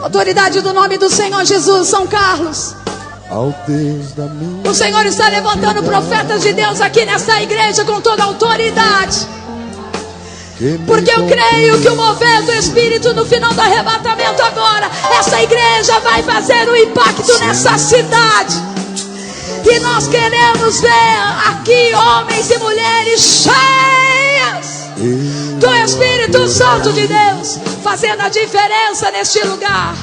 Autoridade do nome do Senhor Jesus, São Carlos. O Senhor está levantando profetas de Deus aqui nessa igreja com toda a autoridade. Porque eu creio que o mover do Espírito no final do arrebatamento agora, essa igreja vai fazer um impacto nessa cidade. E nós queremos ver aqui homens e mulheres cheias do Espírito Santo de Deus, fazendo a diferença neste lugar.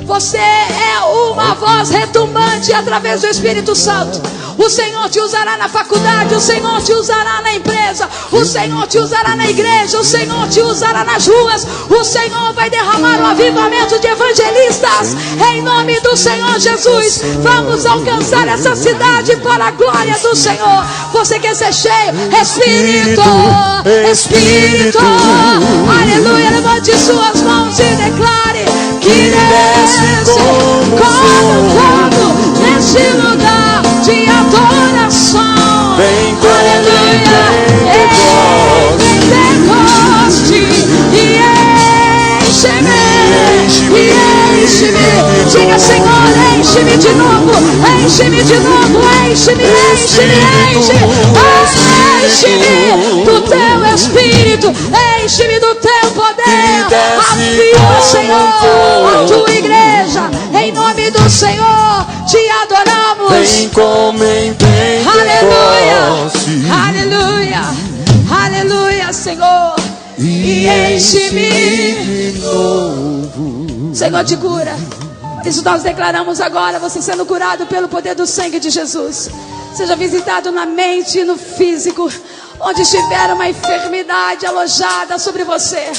Você é uma voz retumbante através do Espírito Santo. O Senhor te usará na faculdade, o Senhor te usará na empresa, o Senhor te usará na igreja, o Senhor te usará nas ruas. O Senhor vai derramar um avivamento de evangelistas em nome do Senhor Jesus. Vamos alcançar essa cidade para a glória do Senhor. Você quer ser cheio? Espírito, Espírito, aleluia. Levante suas mãos e declare que desce como fogo neste lugar de adoração. Vem como aleluia, Pentecoste e enche-me, diga Senhor, enche-me de novo, enche-me de novo, enche-me, enche-me do teu Espírito, enche-me do teu poder. Aviva, Senhor, a tua igreja, em nome do Senhor, te adoramos. Vem como em Pentecoste, aleluia, aleluia, Senhor, e enche-me de novo. Senhor, te cura. Por isso nós declaramos agora você sendo curado pelo poder do sangue de Jesus. Seja visitado na mente e no físico. onde estiver uma enfermidade alojada sobre você,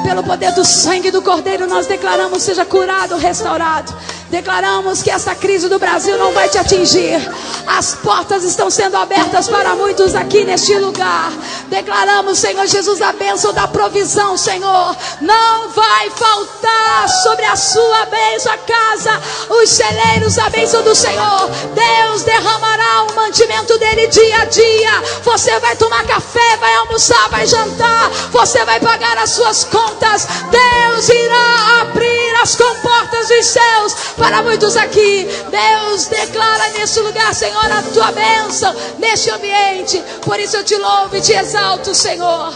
pelo poder do sangue do Cordeiro, nós declaramos: seja curado, restaurado. Declaramos que essa crise do Brasil não vai te atingir. As portas estão sendo abertas para muitos aqui neste lugar. Declaramos, Senhor Jesus, a bênção da provisão, Senhor. Não vai faltar sobre a sua bênção, a casa, os celeiros, a bênção do Senhor. Deus derramará o mantimento dele dia a dia. Você vai tomar café, vai almoçar, vai jantar. Você vai pagar as suas contas. Deus irá abrir as comportas dos céus para muitos aqui. Deus declara neste lugar, Senhor, a tua bênção neste ambiente. Por isso eu te louvo e te exalto, Senhor.